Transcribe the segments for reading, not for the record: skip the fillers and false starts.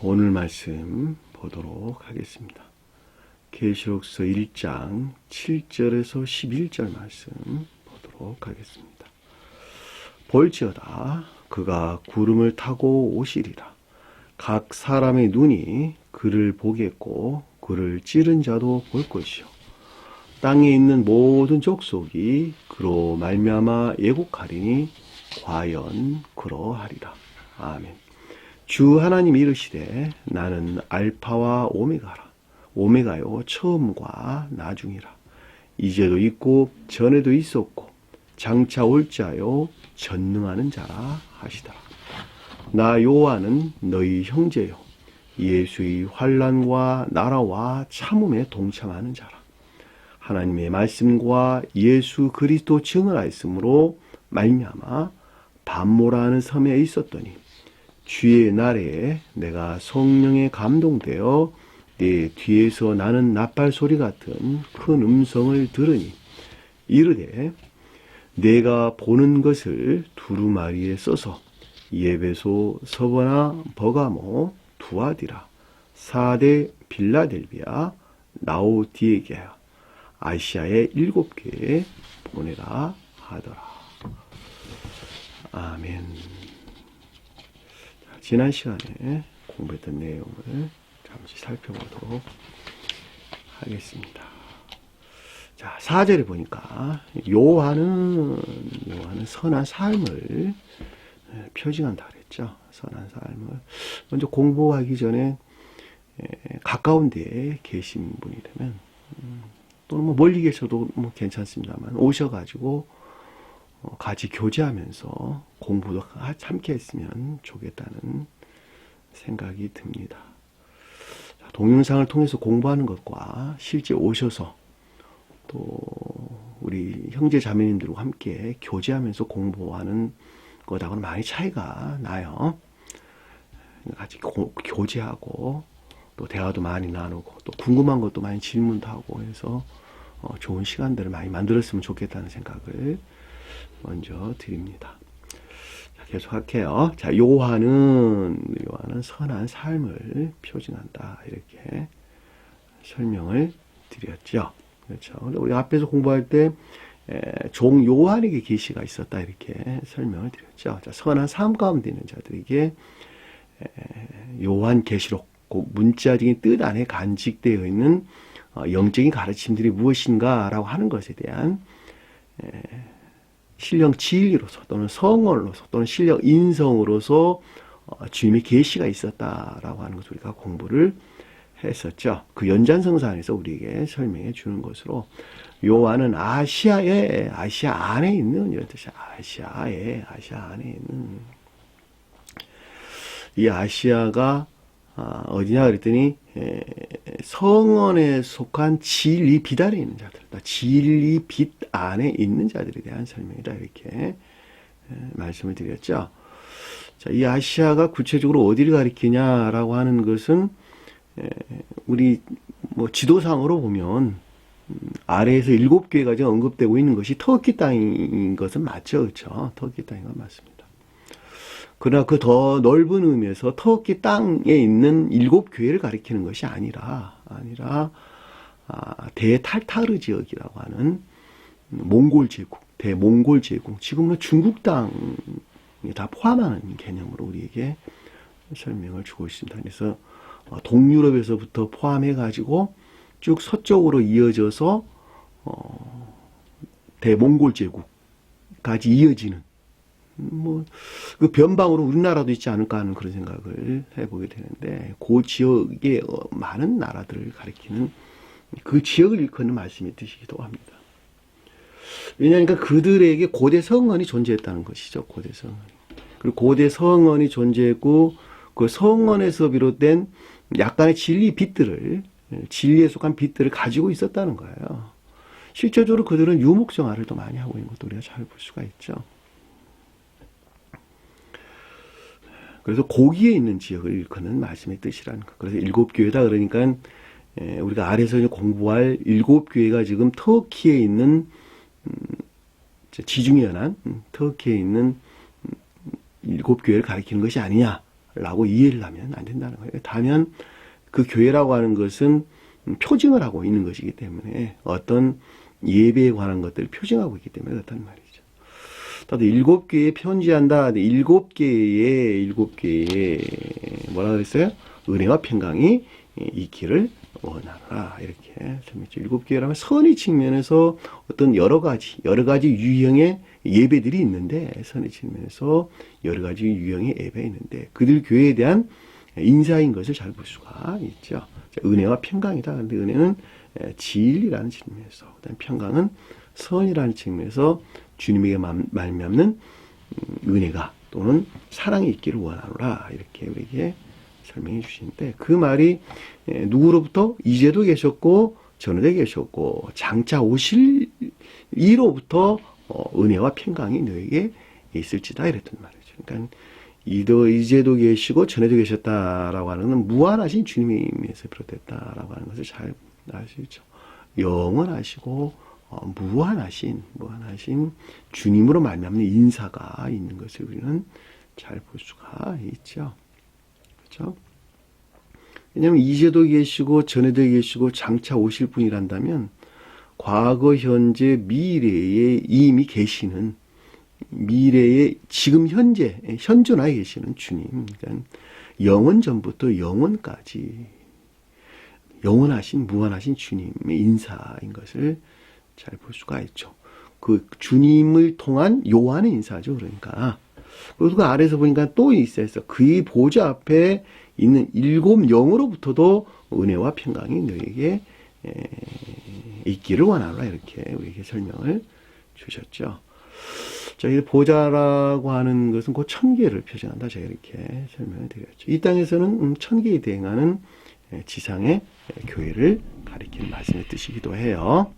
오늘 말씀 보도록 하겠습니다. 계시록서 1장 7절에서 11절 말씀 보도록 하겠습니다. 볼지어다 그가 구름을 타고 오시리라. 각 사람의 눈이 그를 보겠고 그를 찌른 자도 볼 것이요 땅에 있는 모든 족속이 그로 말미암아 애곡하리니 과연 그러하리라. 아멘. 주 하나님 이르시되 나는 알파와 오메가라. 오메가요 처음과 나중이라. 이제도 있고 전에도 있었고 장차 올 자요 전능하는 자라 하시더라. 나 요한은 너희 형제요 예수의 환난과 나라와 참음에 동참하는 자라. 하나님의 말씀과 예수 그리스도 증언하였으므로 말미암아 반모라는 섬에 있었더니 주의 날에 내가 성령에 감동되어 내 뒤에서 나는 나팔 소리 같은 큰 음성을 들으니 이르되 내가 보는 것을 두루마리에 써서 예배소, 서버나 버가모, 두아디라, 사데, 빌라델비아, 라오디게아, 아시아의 7교회에 보내라 하더라. 아멘. 지난 시간에 공부했던 내용을 잠시 살펴보도록 하겠습니다. 자, 4절에 보니까 요한은 선한 삶을 표징한다 그랬죠. 선한 삶을. 먼저 공부하기 전에 가까운 데에 계신 분이라면 또는 뭐 멀리 계셔도 뭐 괜찮습니다만 오셔가지고 같이 교제하면서 공부도 함께 했으면 좋겠다는 생각이 듭니다. 동영상을 통해서 공부하는 것과 실제 오셔서 또 우리 형제 자매님들과 함께 교제하면서 공부하는 것하고는 많이 차이가 나요. 같이 교제하고 또 대화도 많이 나누고 또 궁금한 것도 많이 질문도 하고 해서 좋은 시간들을 많이 만들었으면 좋겠다는 생각을 먼저 드립니다. 자, 계속할게요. 자, 요한은 선한 삶을 표징한다. 이렇게 설명을 드렸죠. 그렇죠. 우리 앞에서 공부할 때 종 요한에게 계시가 있었다. 이렇게 설명을 드렸죠. 자, 선한 삶 가운데 있는 자들에게 요한 계시록, 그 문자적인 뜻 안에 간직되어 있는 영적인 가르침들이 무엇인가라고 하는 것에 대한 신령 진리로서 또는 성언으로서 또는 신령 인성으로서 주님의 계시가 있었다라고 하는 것을 우리가 공부를 했었죠. 그 연장선상 안에서 우리에게 설명해 주는 것으로 요한은 아시아 안에 있는 이런 뜻이야. 아시아 안에 있는 이 아시아가 어디냐 그랬더니 성언에 속한 진리 빛 안에 있는 자들, 진리 빛 안에 있는 자들에 대한 설명이다 이렇게 말씀을 드렸죠. 자, 이 아시아가 구체적으로 어디를 가리키냐라고 하는 것은 우리 뭐 지도상으로 보면 아래에서 7교회가 지금 언급되고 있는 것이 터키 땅인 것은 맞죠, 그렇죠? 터키 땅인 건 맞습니다. 그러나 그 더 넓은 의미에서 터키 땅에 있는 7교회를 가리키는 것이 아니라 대탈타르 지역이라고 하는 몽골 제국, 대몽골 제국, 지금은 중국 땅에 다 포함하는 개념으로 우리에게 설명을 주고 있습니다. 그래서 동유럽에서부터 포함해가지고 쭉 서쪽으로 이어져서 대몽골 제국까지 이어지는 그 변방으로 우리나라도 있지 않을까 하는 그런 생각을 해보게 되는데, 그 지역의 많은 나라들을 가리키는 그 지역을 일컫는 말씀의 뜻이기도 합니다. 왜냐하니까 그들에게 고대 성언이 존재했다는 것이죠. 고대 성언이. 그리고 고대 성언이 존재했고, 그 성언에서 비롯된 약간의 진리에 속한 빛들을 가지고 있었다는 거예요. 실제적으로 그들은 유목생활을 더 많이 하고 있는 것도 우리가 잘 볼 수가 있죠. 그래서 고기에 있는 지역을 일컫는 말씀의 뜻이라는 것. 그래서 7교회다 그러니까 우리가 아래에서 공부할 7교회가 지금 터키에 있는 지중해 연안 터키에 있는 7교회를 가리키는 것이 아니냐 라고 이해를 하면 안 된다는 거예요. 다면 그 교회라고 하는 것은 표징을 하고 있는 것이기 때문에 어떤 예배에 관한 것들을 표징하고 있기 때문에 그렇다는 말이죠. 또 7교회에 편지한다. 7개의 뭐라 그랬어요? 은혜와 평강이 있기를 원하노라. 이렇게 설명했죠. 7교회라면 선의 측면에서 어떤 여러 가지 유형의 예배들이 있는데, 선의 측면에서 여러 가지 유형의 예배가 있는데, 그들 교회에 대한 인사인 것을 잘 볼 수가 있죠. 은혜와 평강이다. 그런데 은혜는 진리라는 측면에서, 그다음에 평강은 선이라는 측면에서 주님에게 말미암는 은혜가 또는 사랑이 있기를 원하노라. 이렇게 우리에게 설명해 주시는데, 그 말이 누구로부터? 이제도 계셨고 전에도 계셨고 장차 오실 이로부터 은혜와 평강이 너에게 있을지다 이랬던 말이죠. 그러니까 이제도 계시고 전에도 계셨다라고 하는 건 무한하신 주님에서 비롯됐다라고 하는 것을 잘 알 수 있죠. 영원하시고 무한하신 주님으로 말미암는 인사가 있는 것을 우리는 잘 볼 수가 있죠. 그렇죠? 왜냐하면 이제도 계시고 전에도 계시고 장차 오실 분이란다면 과거, 현재, 미래에 이미 계시는, 미래에 지금 현존하에 계시는 주님, 그러니까 영원 전부터 영원까지 영원하신 무한하신 주님의 인사인 것을 잘 볼 수가 있죠. 그 주님을 통한 요한의 인사죠. 그러니까 그리고 그 아래에서 보니까 또 있어요. 그의 보좌 앞에 있는 7 영으로부터도 은혜와 평강이 너에게 있기를 원하노라. 이렇게 우리에게 설명을 주셨죠. 자, 이 보좌라고 하는 것은 곧 1000개를 표현한다. 제가 이렇게 설명을 드렸죠. 이 땅에서는 1000개에 대응하는 지상의 교회를 가리키는 말씀의 뜻이기도 해요.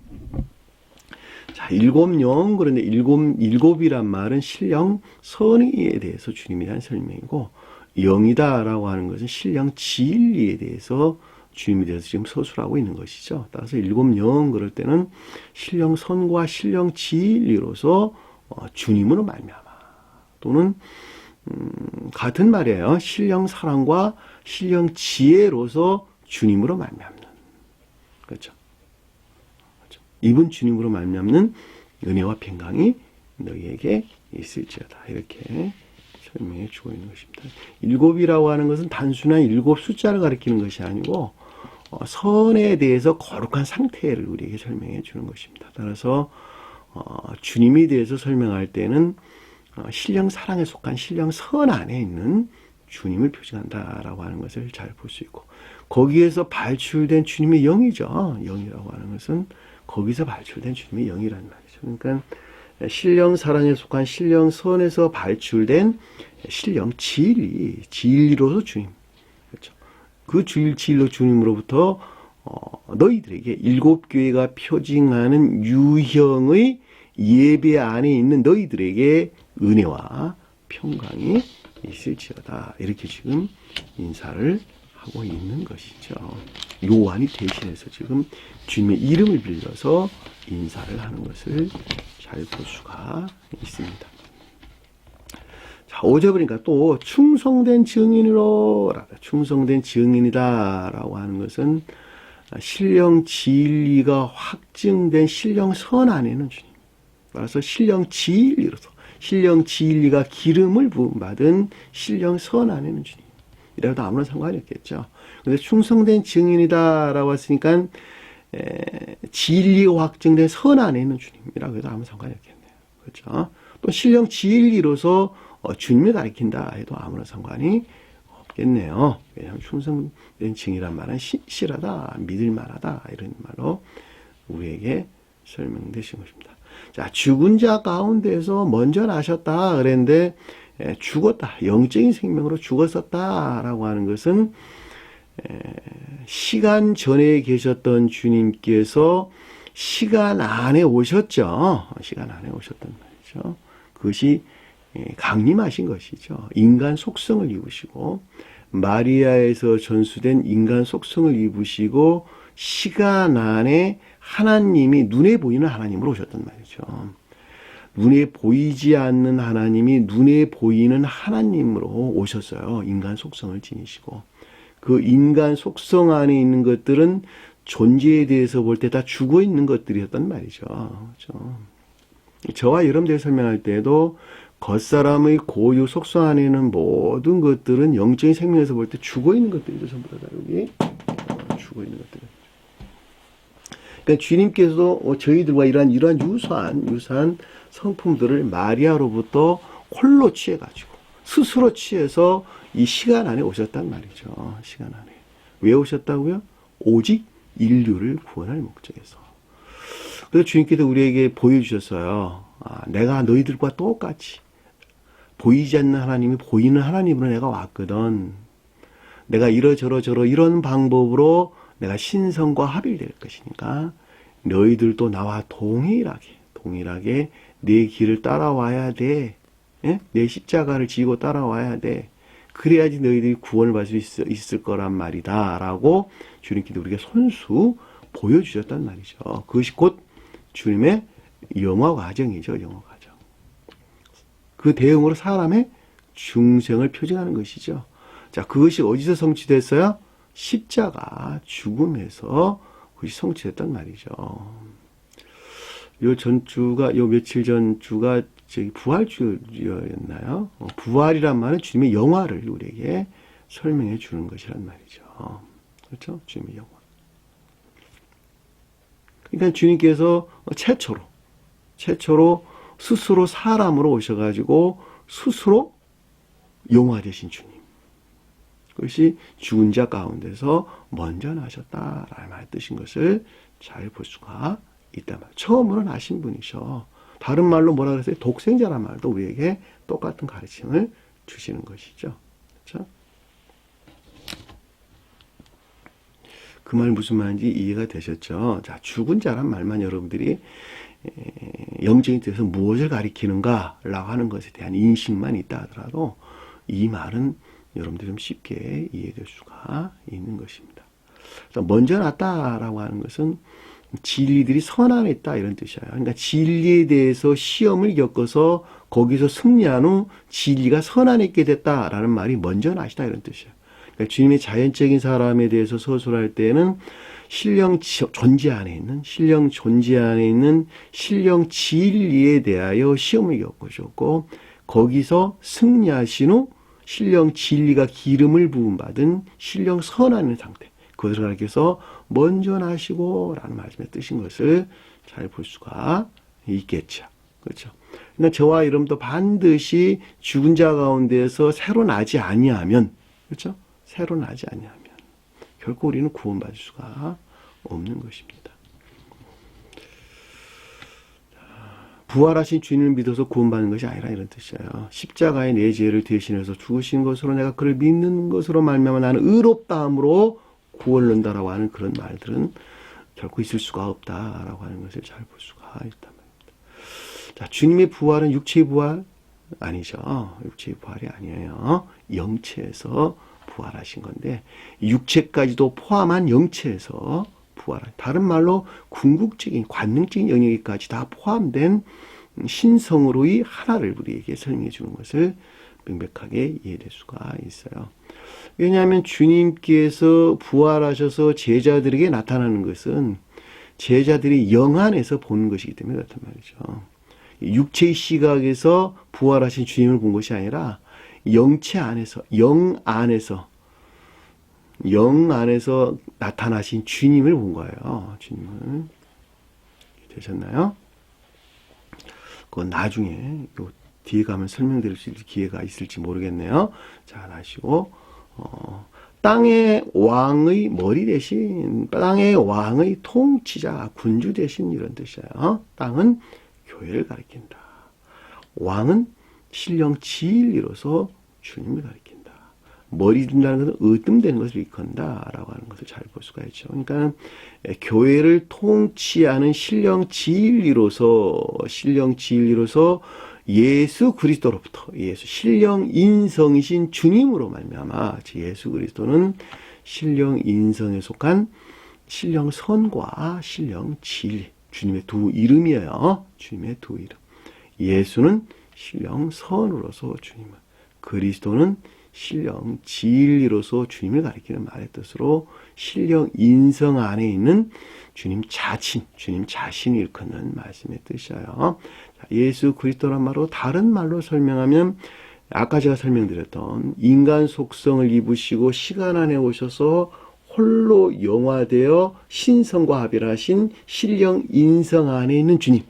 자, 7 영, 그런데 7이란 말은 신령 선의에 대해서 주님에 대한 설명이고, 영이다라고 하는 것은 신령 진리에 대해서 주님에 대해서 지금 서술하고 있는 것이죠. 따라서 7 영 그럴 때는 신령 선과 신령 진리로서 주님으로 말미암아, 또는 같은 말이에요. 신령 사랑과 신령 지혜로서 주님으로 말미암는, 그렇죠. 이분 주님으로 말미암는 은혜와 평강이 너희에게 있을지어다. 이렇게 설명해 주고 있는 것입니다. 7이라고 하는 것은 단순한 7 숫자를 가리키는 것이 아니고 선에 대해서 거룩한 상태를 우리에게 설명해 주는 것입니다. 따라서 주님에 대해서 설명할 때는 신령 사랑에 속한 신령 선 안에 있는 주님을 표징한다라고 하는 것을 잘 볼 수 있고, 거기에서 발출된 주님의 영이죠. 영이라고 하는 것은 거기서 발출된 주님의 영이라는 말이죠. 그러니까 신령 사랑에 속한 신령 선에서 발출된 신령 진리로서 주님, 그렇죠. 그 진리로 주님으로부터 너희들에게 7교회가 표징하는 유형의 예배 안에 있는 너희들에게 은혜와 평강이 있을지어다. 이렇게 지금 인사를 하고 있는 것이죠. 요한이 대신해서 지금 주님의 이름을 빌려서 인사를 하는 것을 잘 볼 수가 있습니다. 자, 5절 보니까 또 충성된 증인이다 라고 하는 것은 신령 진리가 확증된 신령 선 안에는 주님, 따라서 신령 진리로서 신령 진리가 기름을 부음받은 신령 선 안에는 주님, 이라도 아무런 상관이 없겠죠. 근데 충성된 증인이다라고 했으니까 진리가 확증된 선 안에 있는 주님이라고 해도 아무 상관이 없겠네요. 그렇죠? 또 신령 진리로서 주님을 가리킨다 해도 아무런 상관이 없겠네요. 왜냐하면 충성된 증이란 말은 신실하다, 믿을만하다 이런 말로 우리에게 설명되신 것입니다. 자, 죽은 자 가운데서 먼저 나셨다 그랬는데 죽었다, 영적인 생명으로 죽었었다라고 하는 것은 시간 전에 계셨던 주님께서 시간 안에 오셨죠. 시간 안에 오셨단 말이죠. 그것이 강림하신 것이죠. 인간 속성을 입으시고 마리아에서 전수된 인간 속성을 입으시고 시간 안에 하나님이 눈에 보이는 하나님으로 오셨단 말이죠. 눈에 보이지 않는 하나님이 눈에 보이는 하나님으로 오셨어요. 인간 속성을 지니시고. 그 인간 속성 안에 있는 것들은 존재에 대해서 볼 때 다 죽어 있는 것들이었단 말이죠. 그렇죠? 저와 여러분들 설명할 때에도 겉사람의 고유 속성 안에 있는 모든 것들은 영적인 생명에서 볼 때 죽어 있는 것들이죠. 전부 다 여기 죽어 있는 것들. 그러니까 주님께서도 저희들과 이러한 유사한 성품들을 마리아로부터 홀로 취해가지고 스스로 취해서 이 시간 안에 오셨단 말이죠. 시간 안에. 왜 오셨다고요? 오직 인류를 구원할 목적에서. 그래서 주님께서 우리에게 보여주셨어요. 내가 너희들과 똑같이 보이지 않는 하나님이 보이는 하나님으로 내가 왔거든. 내가 이러저러 이런 방법으로 내가 신성과 합일될 것이니까 너희들도 나와 동일하게 내 길을 따라와야 돼. 예? 내 십자가를 지고 따라와야 돼. 그래야지 너희들이 구원을 받을 수 있을 거란 말이다. 라고 주님께서 우리가 손수 보여주셨단 말이죠. 그것이 곧 주님의 영화 과정이죠. 영화 과정. 그 대응으로 사람의 중생을 표징하는 것이죠. 자, 그것이 어디서 성취됐어요? 십자가 죽음에서 그것이 성취됐단 말이죠. 요 며칠 전 주가 부활주였나요? 부활이란 말은 주님의 영화를 우리에게 설명해 주는 것이란 말이죠. 그렇죠? 주님의 영화. 그러니까 주님께서 최초로 스스로 사람으로 오셔가지고 스스로 영화 되신 주님. 그것이 죽은 자 가운데서 먼저 나셨다라는 말 뜻인 것을 잘 볼 수가 있단 말이에요. 처음으로 나신 분이셔. 다른 말로 뭐라 그랬어요? 독생자란 말도 우리에게 똑같은 가르침을 주시는 것이죠. 그렇죠? 그 말 무슨 말인지 이해가 되셨죠? 자, 죽은 자란 말만 여러분들이 영적인 뜻에서 무엇을 가리키는가라고 하는 것에 대한 인식만 있다 하더라도 이 말은 여러분들이 좀 쉽게 이해될 수가 있는 것입니다. 먼저 났다라고 하는 것은 진리들이 선안했다 이런 뜻이에요. 그러니까 진리에 대해서 시험을 겪어서 거기서 승리한 후 진리가 선안했게 됐다라는 말이 먼저 나시다 이런 뜻이에요. 그러니까 주님의 자연적인 사람에 대해서 서술할 때는 신령 존재 안에 있는 신령 진리에 대하여 시험을 겪으셨고 거기서 승리하신 후 신령 진리가 기름을 부음 받은 신령 선하는 상태. 그것을 가리켜서 먼저 나시고 라는 말씀의 뜻인 것을 잘 볼 수가 있겠죠. 그렇죠. 그러니까 저와 여러분도 반드시 죽은 자 가운데서 새로 나지 아니하면, 그렇죠? 새로 나지 아니하면 결코 우리는 구원받을 수가 없는 것입니다. 부활하신 주님을 믿어서 구원받는 것이 아니라 이런 뜻이에요. 십자가에 내 죄를 대신해서 죽으신 것으로 내가 그를 믿는 것으로 말미암아 나는 의롭다함으로 구원을 얻는다라고 하는 그런 말들은 결코 있을 수가 없다라고 하는 것을 잘 볼 수가 있단 말입니다. 자, 주님의 부활은 육체의 부활 아니죠. 육체의 부활이 아니에요. 영체에서 부활하신 건데 육체까지도 포함한 영체에서 부활한, 다른 말로 궁극적인 관능적인 영역까지 다 포함된 신성으로의 하나를 우리에게 설명해 주는 것을 명백하게 이해될 수가 있어요. 왜냐하면 주님께서 부활하셔서 제자들에게 나타나는 것은 제자들이 영 안에서 보는 것이기 때문에 그렇단 말이죠. 육체의 시각에서 부활하신 주님을 본 것이 아니라 영체 안에서, 영 안에서 나타나신 주님을 본 거예요. 주님을. 되셨나요? 그건 나중에 요 뒤에 가면 설명드릴 수 있을 기회가 있을지 모르겠네요. 잘 아시고 땅의 왕의 머리 대신 땅의 왕의 통치자 군주 대신 이런 뜻이에요. 땅은 교회를 가리킨다. 왕은 신령 진리로서 주님을 가리킨다. 머리 든다는 것은 으뜸되는 것을 일컫는다라고 하는 것을 잘 볼 수가 있죠. 그러니까 교회를 통치하는 신령 진리로서 예수 그리스도로부터 신령 인성이신 주님으로 말미암아 예수 그리스도는 신령 인성에 속한 신령 선과 신령 진리, 주님의 두 이름이에요. 주님의 두 이름. 예수는 신령 선으로서 주님을, 그리스도는 신령 진리로서 주님을 가리키는 말의 뜻으로 신령 인성 안에 있는 주님 자신, 주님 자신을 일컫는 말씀의 뜻이에요. 예수 그리스도란 말로 다른 말로 설명하면 아까 제가 설명드렸던 인간 속성을 입으시고 시간 안에 오셔서 홀로 영화되어 신성과 합일하신 신령 인성 안에 있는 주님.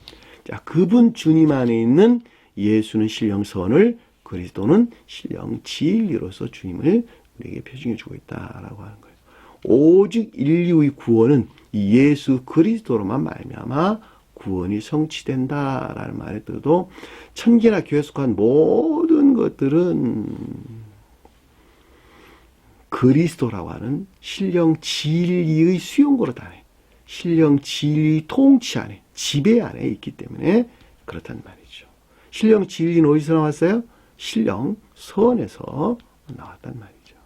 자, 그분 주님 안에 있는 예수는 신령 선을, 그리스도는 신령 진리로서 주님을 우리에게 표징해 주고 있다라고 하는 거예요. 오직 인류의 구원은 예수 그리스도로만 말미암아 구원이 성취된다라는 말에 뜻도, 천계나 교회에 속한 모든 것들은 그리스도라고 하는 신령 진리의 수용고로 안에, 신령 진리 통치 안에, 지배 안에 있기 때문에 그렇단 말이죠. 신령 진리는 어디서 나왔어요? 신령 선에서 나왔단 말이죠.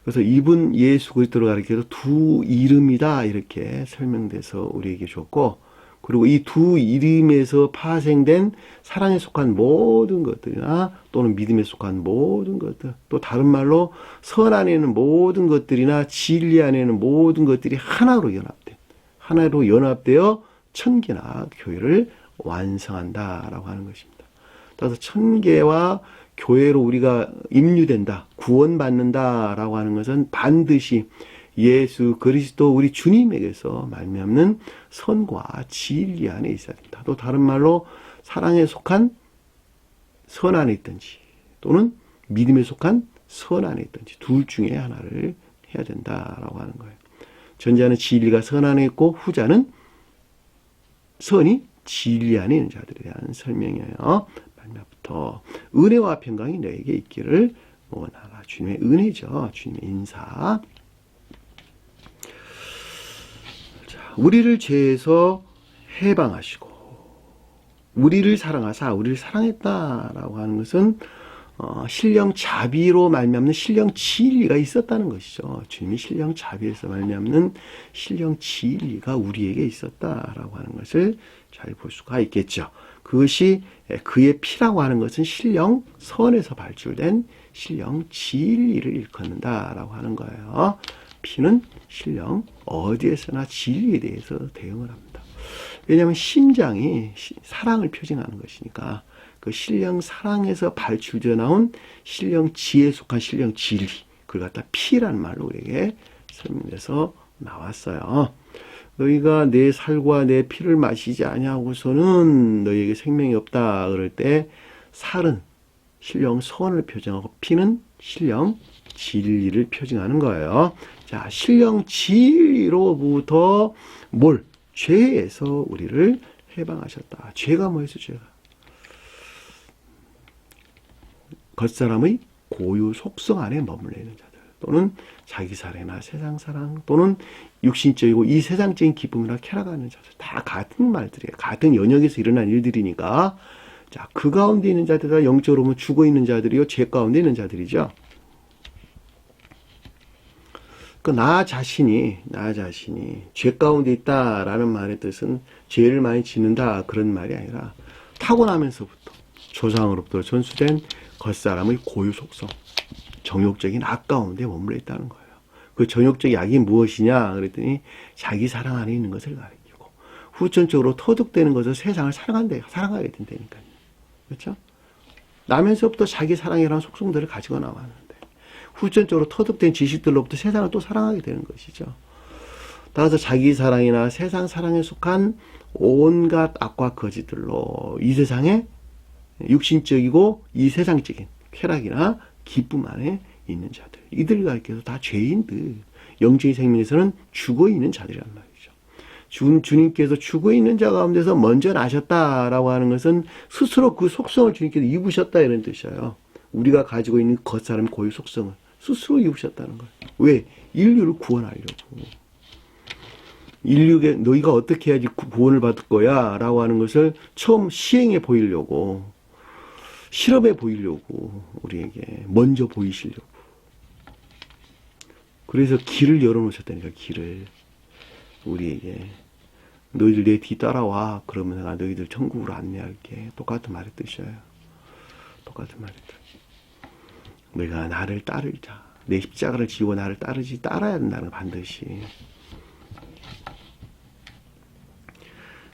그래서 이분 예수 그리스도를 가리켜서 두 이름이다 이렇게 설명돼서 우리에게 줬고, 그리고 이 두 이름에서 파생된 사랑에 속한 모든 것들이나 또는 믿음에 속한 모든 것들, 또 다른 말로 선 안에 있는 모든 것들이나 진리 안에 있는 모든 것들이 하나로 연합되어 천계나 교회를 완성한다라고 하는 것입니다. 따라서 천계와 교회로 우리가 입류된다, 구원받는다라고 하는 것은 반드시 예수 그리스도 우리 주님에게서 말미암는 선과 진리 안에 있어야 된다. 또 다른 말로 사랑에 속한 선 안에 있든지 또는 믿음에 속한 선 안에 있든지 둘 중에 하나를 해야 된다라고 하는 거예요. 전자는 진리가 선 안에 있고 후자는 선이 진리 안에 있는 자들에 대한 설명이에요. 마지막부터 은혜와 평강이 너에게 있기를 원하라. 주님의 은혜죠. 주님의 인사. 자, 우리를 죄에서 해방하시고 우리를 사랑하사 우리를 사랑했다라고 하는 것은 신령 자비로 말미암는 신령 진리가 있었다는 것이죠. 주님이 신령 자비에서 말미암는 신령 진리가 우리에게 있었다라고 하는 것을 잘 볼 수가 있겠죠. 그것이 그의 피라고 하는 것은 신령 선에서 발출된 신령 진리를 일컫는다라고 하는 거예요. 피는 신령 어디에서나 진리에 대해서 대응을 합니다. 왜냐하면 심장이 사랑을 표징하는 것이니까 그 신령 사랑에서 발출되어 나온 신령 지에 속한 신령 진리, 그걸 갖다 피라는 말로 우리에게 설명돼서 나왔어요. 너희가 내 살과 내 피를 마시지 아니하고서는 너희에게 생명이 없다 그럴 때, 살은 신령 선을 표정하고 피는 신령 진리를 표징하는 거예요. 자, 신령 진리로부터 죄에서 우리를 해방하셨다. 죄가 뭐였어? 죄가 겉사람의 고유 속성 안에 머물러 있는 자들, 또는 자기 사랑이나 세상 사랑, 또는 육신적이고 이 세상적인 기쁨이나 쾌락하는 자들, 다 같은 말들이에요. 같은 영역에서 일어난 일들이니까. 자, 그 가운데 있는 자들이 영적으로 보면 죽어 있는 자들이요, 죄 가운데 있는 자들이죠. 그 나 자신이 죄 가운데 있다라는 말의 뜻은 죄를 많이 짓는다 그런 말이 아니라 타고나면서부터 조상으로부터 전수된 겉사람의 고유 속성, 정욕적인 악 가운데 머물러 있다는 거예요. 그 정욕적 악이 무엇이냐 그랬더니 자기 사랑 안에 있는 것을 가리키고, 후천적으로 터득되는 것을 세상을 사랑하게 된다니까요. 그렇죠? 나면서부터 자기 사랑이라는 속성들을 가지고 나왔는데, 후천적으로 터득된 지식들로부터 세상을 또 사랑하게 되는 것이죠. 따라서 자기 사랑이나 세상 사랑에 속한 온갖 악과 거짓들로 이 세상에 육신적이고 이 세상적인 쾌락이나 기쁨 안에 있는 자들, 이들을 가리켜서 다 죄인들, 영적인 생명에서는 죽어있는 자들이란 말이죠. 주님께서 죽어있는 자 가운데서 먼저 나셨다라고 하는 것은 스스로 그 속성을 주님께서 입으셨다 이런 뜻이에요. 우리가 가지고 있는 겉사람 고유 속성을 스스로 입으셨다는 거예요. 왜? 인류를 구원하려고. 인류에 너희가 어떻게 해야지 구원을 받을 거야 라고 하는 것을 처음 시행해 보이려고, 실험해 보이려고, 우리에게 먼저 보이시려고. 그래서 길을 열어놓으셨다니까, 길을 우리에게. 너희들 내 뒤 따라와. 그러면 내가 너희들 천국으로 안내할게. 똑같은 말의 뜻이에요. 똑같은 말의 뜻. 너희가 나를 따르자. 내 십자가를 지고 나를 따라야 된다는 거 반드시.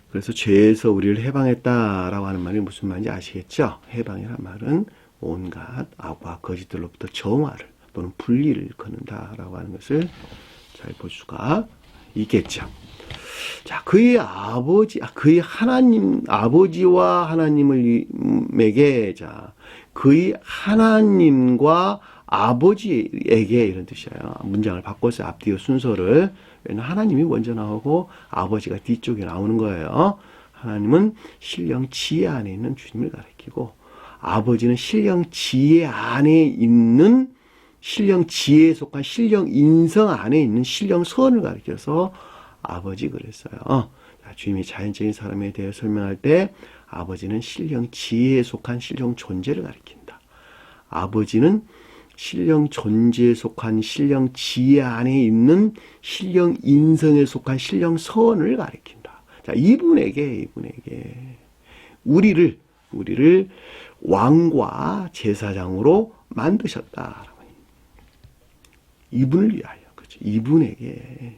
그래서 죄에서 우리를 해방했다라고 하는 말이 무슨 말인지 아시겠죠? 해방이란 말은 온갖 악과 거짓들로부터 정화를 또는 분리를 거는다라고 하는 것을 잘 볼 수가 있겠죠. 자, 그의 하나님, 아버지와 하나님에게, 자, 그의 하나님과 아버지에게 이런 뜻이에요. 문장을 바꿔서 앞뒤의 순서를. 하나님이 먼저 나오고 아버지가 뒤쪽에 나오는 거예요. 하나님은 신령 지혜 안에 있는 주님을 가리키고, 아버지는 신령 지혜 안에 있는 신령 지혜에 속한 신령 인성 안에 있는 신령 선을 가리켜서 아버지 그랬어요. 주님이 자연적인 사람에 대해 설명할 때 아버지는 신령 지혜에 속한 신령 존재를 가리킨다. 아버지는 신령 존재에 속한 신령 지혜 안에 있는 신령 인성에 속한 신령 선을 가리킨다. 자, 이분에게 우리를 왕과 제사장으로 만드셨다. 이분을 위하여, 그렇죠? 이분에게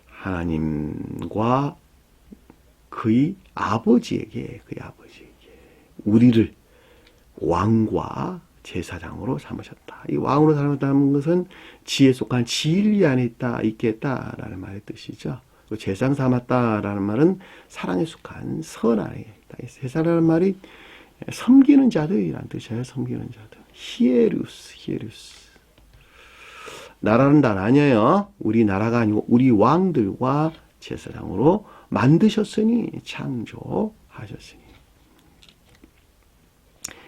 하나님과 그의 아버지에게 우리를 왕과 제사장으로 삼으셨다. 이 왕으로 삼았다는 것은 지혜에 속한 진리 안에 있겠다라는 말의 뜻이죠. 제사장 삼았다라는 말은 사랑에 속한 선 안에 있다. 제사라는 말이 섬기는 자들이란 뜻이에요. 섬기는 자들. 히에루스. 나라는 날 아니에요. 우리 나라가 아니고 우리 왕들과 제사장으로 만드셨으니, 창조하셨으니.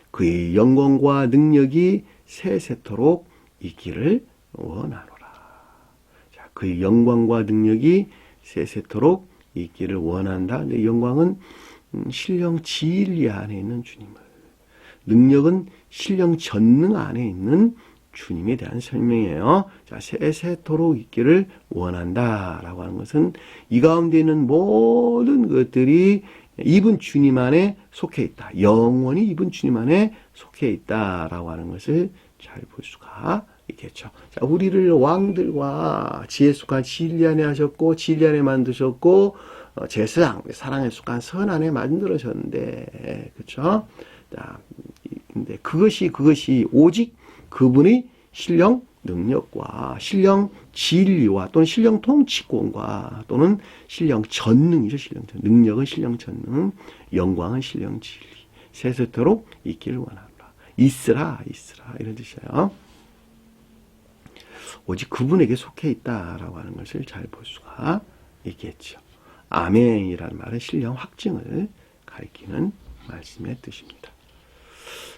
그의 영광과 능력이 세세토록 있기를 원하노라. 자, 그의 영광과 능력이 세세토록 있기를 원한다. 근데 영광은 신령 진리 안에 있는 주님을, 능력은 신령 전능 안에 있는 주님에 대한 설명이에요. 자, 세세토록 있기를 원한다라고 하는 것은 이 가운데 있는 모든 것들이 이분 주님 안에 속해 있다. 영원히 이분 주님 안에 속해 있다라고 하는 것을 잘 볼 수가 있겠죠. 자, 우리를 왕들과 지혜에 속한 진리 안에 하셨고, 진리 안에 만드셨고, 제사장, 사랑에 속한 선 안에 만들어졌는데, 그렇죠? 자, 근데 그것이 오직 그분의 신령 능력과 신령 진리와 또는 신령 통치권과 또는 신령 전능이죠. 신령 전능. 능력은 신령 전능, 영광은 신령 진리. 세세토록 있기를 원한다. 있으라 이런 뜻이에요. 오직 그분에게 속해 있다라고 하는 것을 잘 볼 수가 있겠죠. 아멘이라는 말은 신령 확증을 가리키는 말씀의 뜻입니다.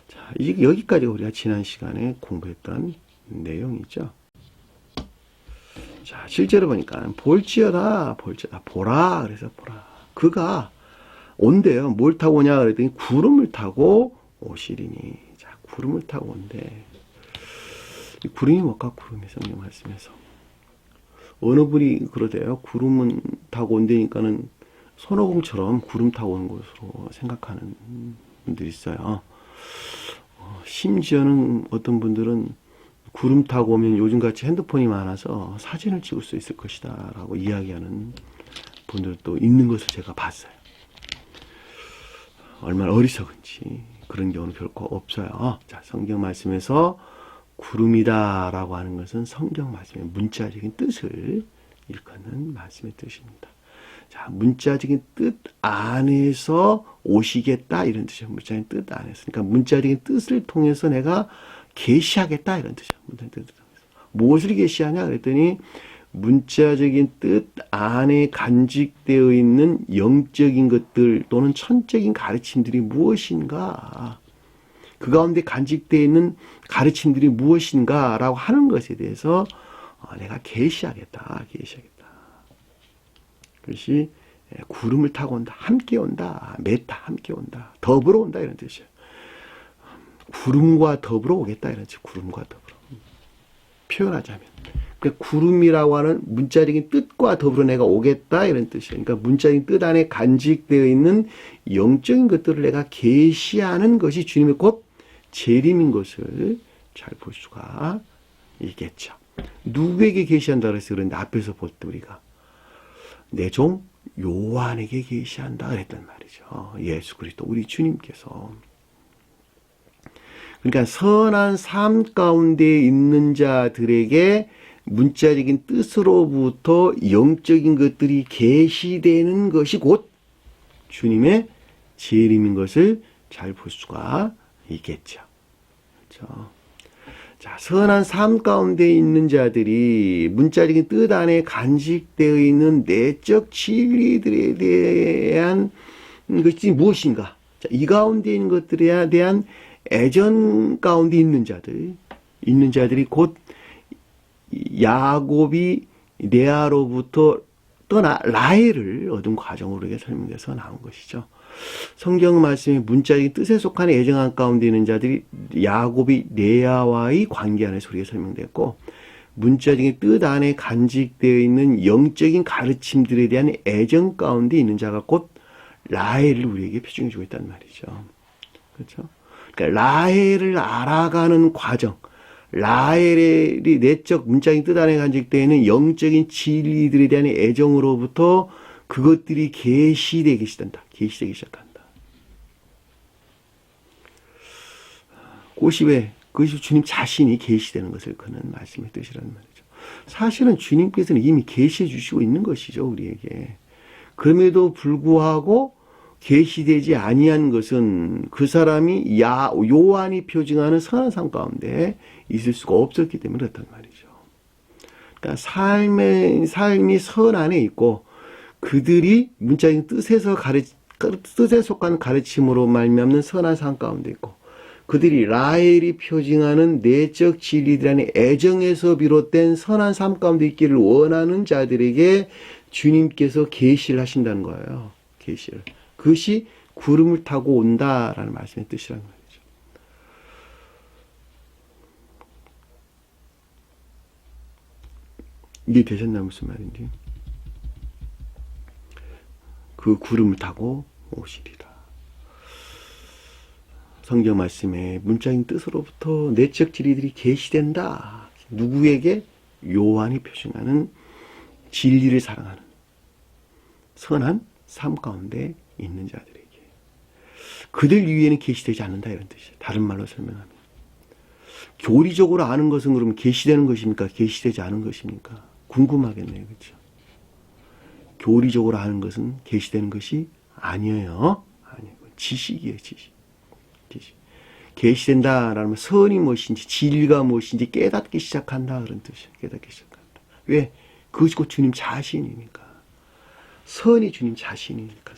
자, 이제 여기까지 우리가 지난 시간에 공부했던 내용이죠. 자, 실제로 보니까 볼지어다 보라. 그래서 보라. 그가 온대요. 뭘 타고 오냐 그랬더니 구름을 타고 오시리니. 자, 구름을 타고 온대. 이 구름이 뭘까? 구름이 성경 말씀에서 어느 분이 그러대요. 구름은 타고 온다니까는 손오공처럼 구름 타고 오는 것으로 생각하는 분들이 있어요. 심지어는 어떤 분들은 구름 타고 오면 요즘같이 핸드폰이 많아서 사진을 찍을 수 있을 것이다 라고 이야기하는 분들도 있는 것을 제가 봤어요. 얼마나 어리석은지. 그런 경우는 결코 없어요. 자, 성경 말씀에서 구름이다 라고 하는 것은 성경 말씀의 문자적인 뜻을 일컫는 말씀의 뜻입니다. 자, 문자적인 뜻 안에서 오시겠다 이런 뜻이에요. 문자적인 뜻 안에서. 그러니까 문자적인 뜻을 통해서 내가 계시하겠다 이런 뜻이에요. 문자적인 뜻을 통해서. 무엇을 계시하냐 그랬더니 문자적인 뜻 안에 간직되어 있는 영적인 것들 또는 천적인 가르침들이 무엇인가, 그 가운데 간직되어 있는 가르침들이 무엇인가라고 하는 것에 대해서 내가 계시하겠다. 그것이 구름을 타고 온다, 함께 온다, 메타 함께 온다, 더불어 온다 이런 뜻이에요. 구름과 더불어 오겠다 이런 뜻이에요. 구름과 더불어. 표현하자면 그러니까 구름이라고 하는 문자적인 뜻과 더불어 내가 오겠다 이런 뜻이에요. 그러니까 문자적인 뜻 안에 간직되어 있는 영적인 것들을 내가 계시하는 것이 주님의 곧 재림인 것을 잘 볼 수가 있겠죠. 누구에게 계시한다 그랬어요? 그런데 앞에서 볼 때 우리가 내 종 요한에게 계시한다 그랬단 말이죠. 예수 그리스도 우리 주님께서. 그러니까 선한 삶 가운데 있는 자들에게 문자적인 뜻으로부터 영적인 것들이 계시되는 것이 곧 주님의 재림인 것을 잘 볼 수가 있겠죠. 그렇죠? 자, 선한 삶 가운데 있는 자들이 문자적인 뜻 안에 간직되어 있는 내적 진리들에 대한 것이 무엇인가? 자, 이 가운데 있는 것들에 대한 애전 가운데 있는 자들이 곧 야곱이 레아로부터 떠나 라헬을 얻은 과정으로 설명돼서 나온 것이죠. 성경 말씀의 문자적인 뜻에 속한 애정한 가운데 있는 자들이 야곱이 레아와의 관계 안에서 우리가 설명됐고, 문자적인 뜻 안에 간직되어 있는 영적인 가르침들에 대한 애정 가운데 있는 자가 곧 라헬을 우리에게 표정해 주고 있단 말이죠. 그렇죠? 그러니까 라헬을 알아가는 과정, 라헬의 내적 문자적인 뜻 안에 간직되어 있는 영적인 진리들에 대한 애정으로부터 그것들이 계시되기 시작한다. 계시되기 시작한다. 그것이 주님 자신이 계시되는 것을 그는 말씀의 뜻이라는 말이죠. 사실은 주님께서는 이미 계시해 주시고 있는 것이죠, 우리에게. 그럼에도 불구하고 계시되지 아니한 것은 그 사람이 요한이 표징하는 선한 삶 가운데 있을 수가 없었기 때문에 그렇단 말이죠. 그러니까 삶이 선 안에 있고 그들이 문자적인 뜻에 속한 가르침으로 말미암는 선한 삶 가운데 있고, 그들이 라헬이 표징하는 내적 진리들 안에 애정에서 비롯된 선한 삶 가운데 있기를 원하는 자들에게 주님께서 계시를 하신다는 거예요. 계시를. 그것이 구름을 타고 온다라는 말씀의 뜻이라는 말이죠. 이게 되셨나 무슨 말인지. 그 구름을 타고 오시리라. 성경 말씀에 문자인 뜻으로부터 내적 진리들이 계시된다. 누구에게? 요한이 표현하는 진리를 사랑하는 선한 삶 가운데 있는 자들에게. 그들 위에는 계시되지 않는다 이런 뜻이에요. 다른 말로 설명하면. 교리적으로 아는 것은 그러면 계시되는 것입니까? 계시되지 않은 것입니까? 궁금하겠네요. 그렇죠? 교리적으로 하는 것은 계시되는 것이 아니에요. 아니고 지식이에요. 지식. 계시된다라는 말, 선이 무엇인지 진리가 무엇인지 깨닫기 시작한다 그런 뜻이에요. 깨닫기 시작한다. 왜? 그것이 곧 주님 자신이니까. 선이 주님 자신이니까.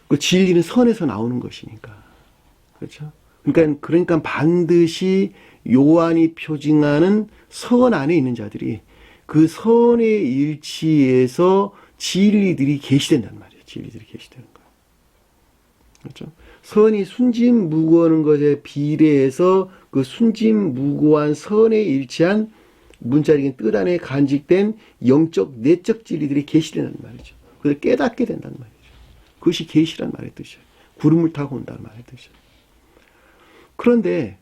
그 진리는 선에서 나오는 것이니까. 그렇죠? 그러니까 반드시 요한이 표징하는 선 안에 있는 자들이 그 선의 일치에서 진리들이 계시된단 말이에요. 진리들이 계시되는 거예요. 그렇죠? 선이 순진무구하는 것에 비례해서 그 순진무구한 선에 일치한 문자적인 뜻 안에 간직된 영적 내적 진리들이 계시된단 말이죠. 그걸 깨닫게 된단 말이죠. 그것이 계시란 말의 뜻이에요. 구름을 타고 온다는 말의 뜻이에요. 그런데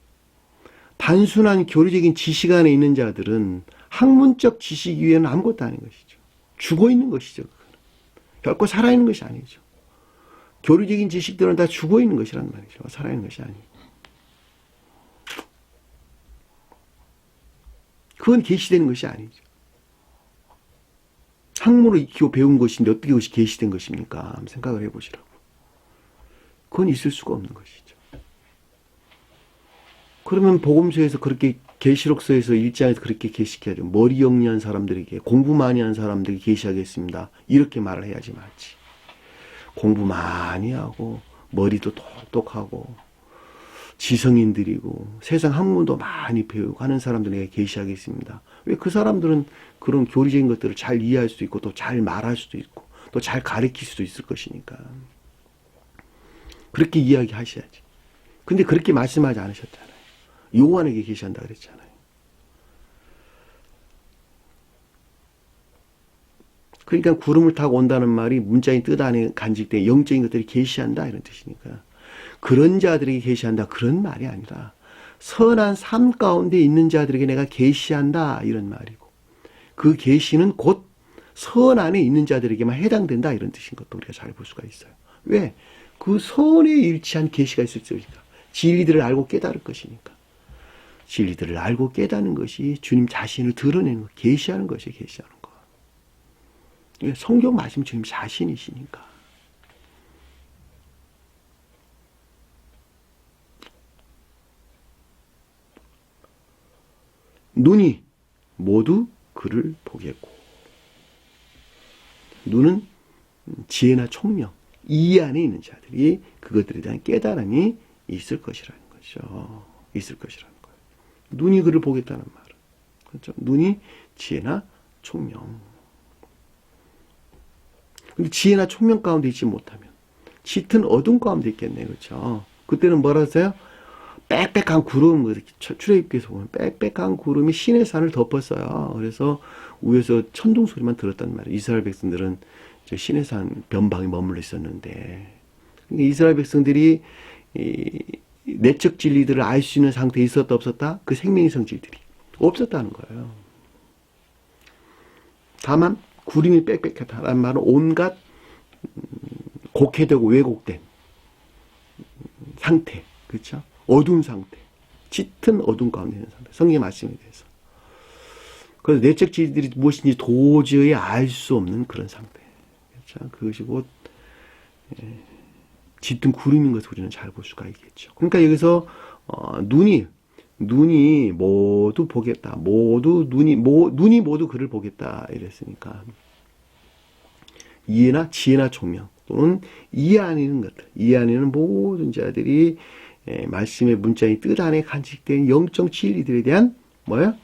단순한 교리적인 지식 안에 있는 자들은 학문적 지식 위에는 아무것도 아닌 것이죠. 죽어 있는 것이죠. 결코 살아있는 것이 아니죠. 교리적인 지식들은 다 죽어 있는 것이란 말이죠. 살아있는 것이 아니고. 그건 계시되는 것이 아니죠. 학문을 익히고 배운 것인데 어떻게 그것이 계시된 것입니까? 한번 생각을 해보시라고. 그건 있을 수가 없는 것이죠. 그러면 복음서에서 그렇게 계시록서에서 1장에서 그렇게 계시해야죠. 머리 영리한 사람들에게, 공부 많이 한 사람들에게 계시하겠습니다. 이렇게 말을 해야지 맞지. 공부 많이 하고 머리도 똑똑하고 지성인들이고 세상 학문도 많이 배우고 하는 사람들에게 계시하겠습니다. 왜? 그 사람들은 그런 교리적인 것들을 잘 이해할 수도 있고 또 잘 말할 수도 있고 또 잘 가르칠 수도 있을 것이니까 그렇게 이야기하셔야지. 근데 그렇게 말씀하지 않으셨잖아요. 요한에게 계시한다 그랬잖아요. 그러니까 구름을 타고 온다는 말이 문자인 뜻 안에 간직된 영적인 것들이 계시한다 이런 뜻이니까 그런 자들에게 계시한다 그런 말이 아니라 선한 삶 가운데 있는 자들에게 내가 계시한다 이런 말이고 그 계시는 곧 선 안에 있는 자들에게만 해당된다 이런 뜻인 것도 우리가 잘 볼 수가 있어요. 왜? 그 선에 일치한 계시가 있을 것이니까 진리들을 알고 깨달을 것이니까 진리들을 알고 깨닫는 것이 주님 자신을 드러내는 것, 계시하는 것이 계시하는 것. 성경 말씀 주님 자신이시니까. 눈이 모두 그를 보겠고 눈은 지혜나 총명 이 안에 있는 자들이 그것들에 대한 깨달음이 있을 것이라는 거죠. 있을 것이라는 거예요. 눈이 그를 보겠다는 말은 그렇죠. 눈이 지혜나 총명. 근데 지혜나 총명 가운데 있지 못하면 짙은 어둠 가운데 있겠네요. 그렇죠. 그때는 뭐라 하세요? 빽빽한 구름, 출애굽기에서 보면 빽빽한 구름이 시내 산을 덮었어요. 그래서 위에서 천둥 소리만 들었단 말이에요. 이스라엘 백성들은 시내 산 변방에 머물러 있었는데 이스라엘 백성들이 내적 진리들을 알 수 있는 상태에 있었다 없었다? 그 생명의 성질들이 없었다는 거예요. 다만 구름이 빽빽하다는 말은 온갖 곡해되고 왜곡된 상태, 그렇죠? 어두운 상태, 짙은 어둠 가운데 있는 상태, 성경의 말씀에 대해서. 그래서 내적 진리들이 무엇인지 도저히 알 수 없는 그런 상태. 그렇죠? 그것이 곧 짙은 구름인 것을 우리는 잘 볼 수가 있겠죠. 그러니까 여기서 눈이 모두 보겠다. 눈이 모두 그를 보겠다. 이랬으니까 이해나 지혜나 총명 또는 이 안에 있는 것들, 이 안에 있는 모든 자들이 말씀의 문자의 뜻 안에 간직된 영적 진리들에 대한 뭐야?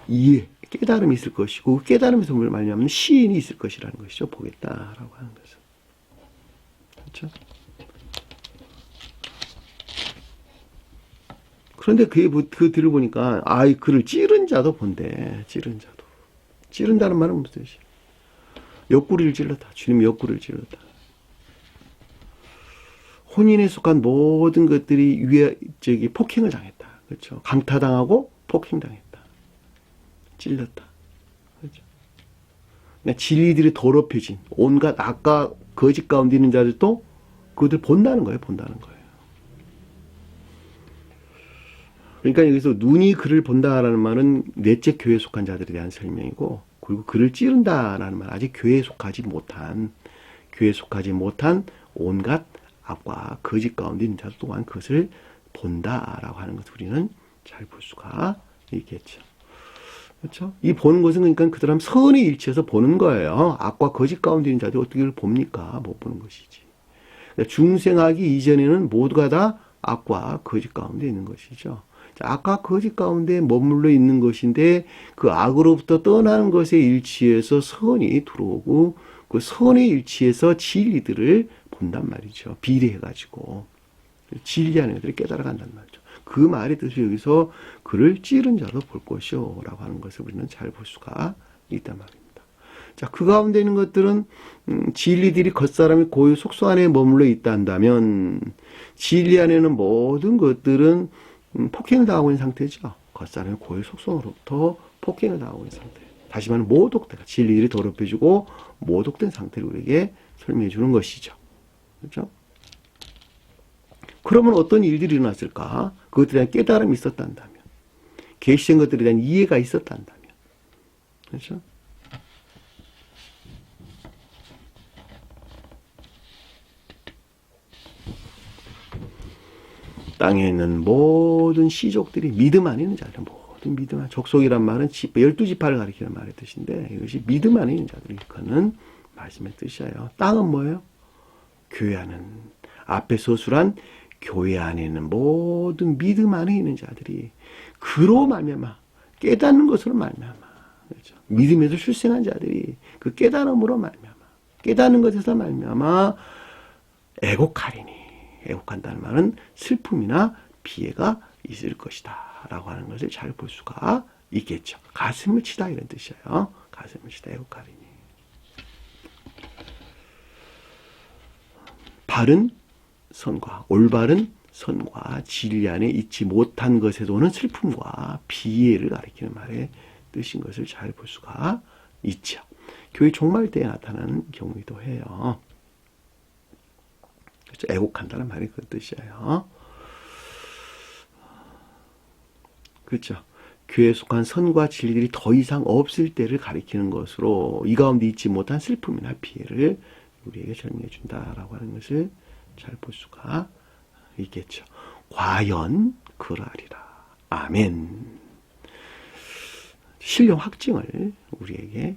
이해, 깨달음이 있을 것이고 깨달음에서 뭘 말하냐면 시인이 있을 것이라는 것이죠. 보겠다라고 하는 것은. 그렇죠? 그런데 그 들어보니까 그를 찌른 자도 본대. 찌른 자도. 찌른다는 말은 무슨 뜻이야? 옆구리를 찔렀다. 주님 옆구리를 찔렀다. 혼인에 속한 모든 것들이 폭행을 당했다. 그렇죠? 강타당하고 폭행당했다. 찔렀다. 그렇죠? 그러니까 진리들이 더럽혀진 온갖 악과 거짓 가운데 있는 자들도 그들 본다는 거예요. 본다는 거예요. 그러니까 여기서 눈이 그를 본다라는 말은 넷째 교회에 속한 자들에 대한 설명이고 그리고 그를 찌른다라는 말 아직 교회에 속하지 못한 온갖 악과 거짓 가운데 있는 자들 또한 그것을 본다라고 하는 것을 우리는 잘 볼 수가 있겠죠. 그렇죠? 이 보는 것은 그러니까 그 사람 선에 일치해서 보는 거예요. 악과 거짓 가운데 있는 자들이 어떻게 그걸 봅니까? 못 보는 것이지. 그러니까 중생하기 이전에는 모두가 다 악과 거짓 가운데 있는 것이죠. 악과 거짓 가운데 머물러 있는 것인데 그 악으로부터 떠나는 것에 일치해서 선이 들어오고 그 선에 일치해서 진리들을 본단 말이죠. 비례해가지고 진리하는 것들을 깨달아간단 말이죠. 그 말의 뜻이 여기서 그를 찌른 자도 볼 것이요 라고 하는 것을 우리는 잘 볼 수가 있단 말입니다. 자, 그 가운데 있는 것들은 진리들이 겉사람의 고유 속소 안에 머물러 있다 한다면 진리 안에는 모든 것들은 폭행을 당하고 있는 상태죠. 겉사람의 고유 속성으로부터 폭행을 당하고 있는 상태. 다시 말하면 모독되다. 진리들이 더럽혀지고 모독된 상태를 우리에게 설명해 주는 것이죠. 그렇죠? 그러면 어떤 일들이 일어났을까? 그것에 대한 깨달음이 있었단다면, 계시된 것들에 대한 이해가 있었단다면, 그렇죠? 땅에 있는 모든 시족들이 믿음 안에 있는 자들, 모든 믿음 안에, 족속이란 말은 12지파를 가리키는 말의 뜻인데 이것이 믿음 안에 있는 자들을 일컫는 말씀의 뜻이에요. 땅은 뭐예요? 교회 안은, 앞에 서술한 교회 안에 있는 모든 믿음 안에 있는 자들이 그로 말미암아 깨닫는 것으로 말미암아, 그렇죠? 믿음에서 출생한 자들이 그 깨달음으로 말미암아, 깨닫는 것에서 말미암아 애곡하리니, 애곡한다는 말은 슬픔이나 비애가 있을 것이다 라고 하는 것을 잘 볼 수가 있겠죠. 가슴을 치다 이런 뜻이에요. 가슴을 치다 애곡하리니. 바른 선과 올바른 선과 진리 안에 있지 못한 것에서 오는 슬픔과 비애를 가리키는 말의 뜻인 것을 잘 볼 수가 있죠. 교회 종말 때에 나타나는 경우이기도 해요. 그렇죠? 애곡한다는 말이 그 뜻이에요. 그렇죠. 교회에 속한 선과 진리들이 더 이상 없을 때를 가리키는 것으로 이 가운데 있지 못한 슬픔이나 피해를 우리에게 설명해 준다라고 하는 것을 잘 볼 수가 있겠죠. 과연 그러하리라. 아멘. 신령 확증을 우리에게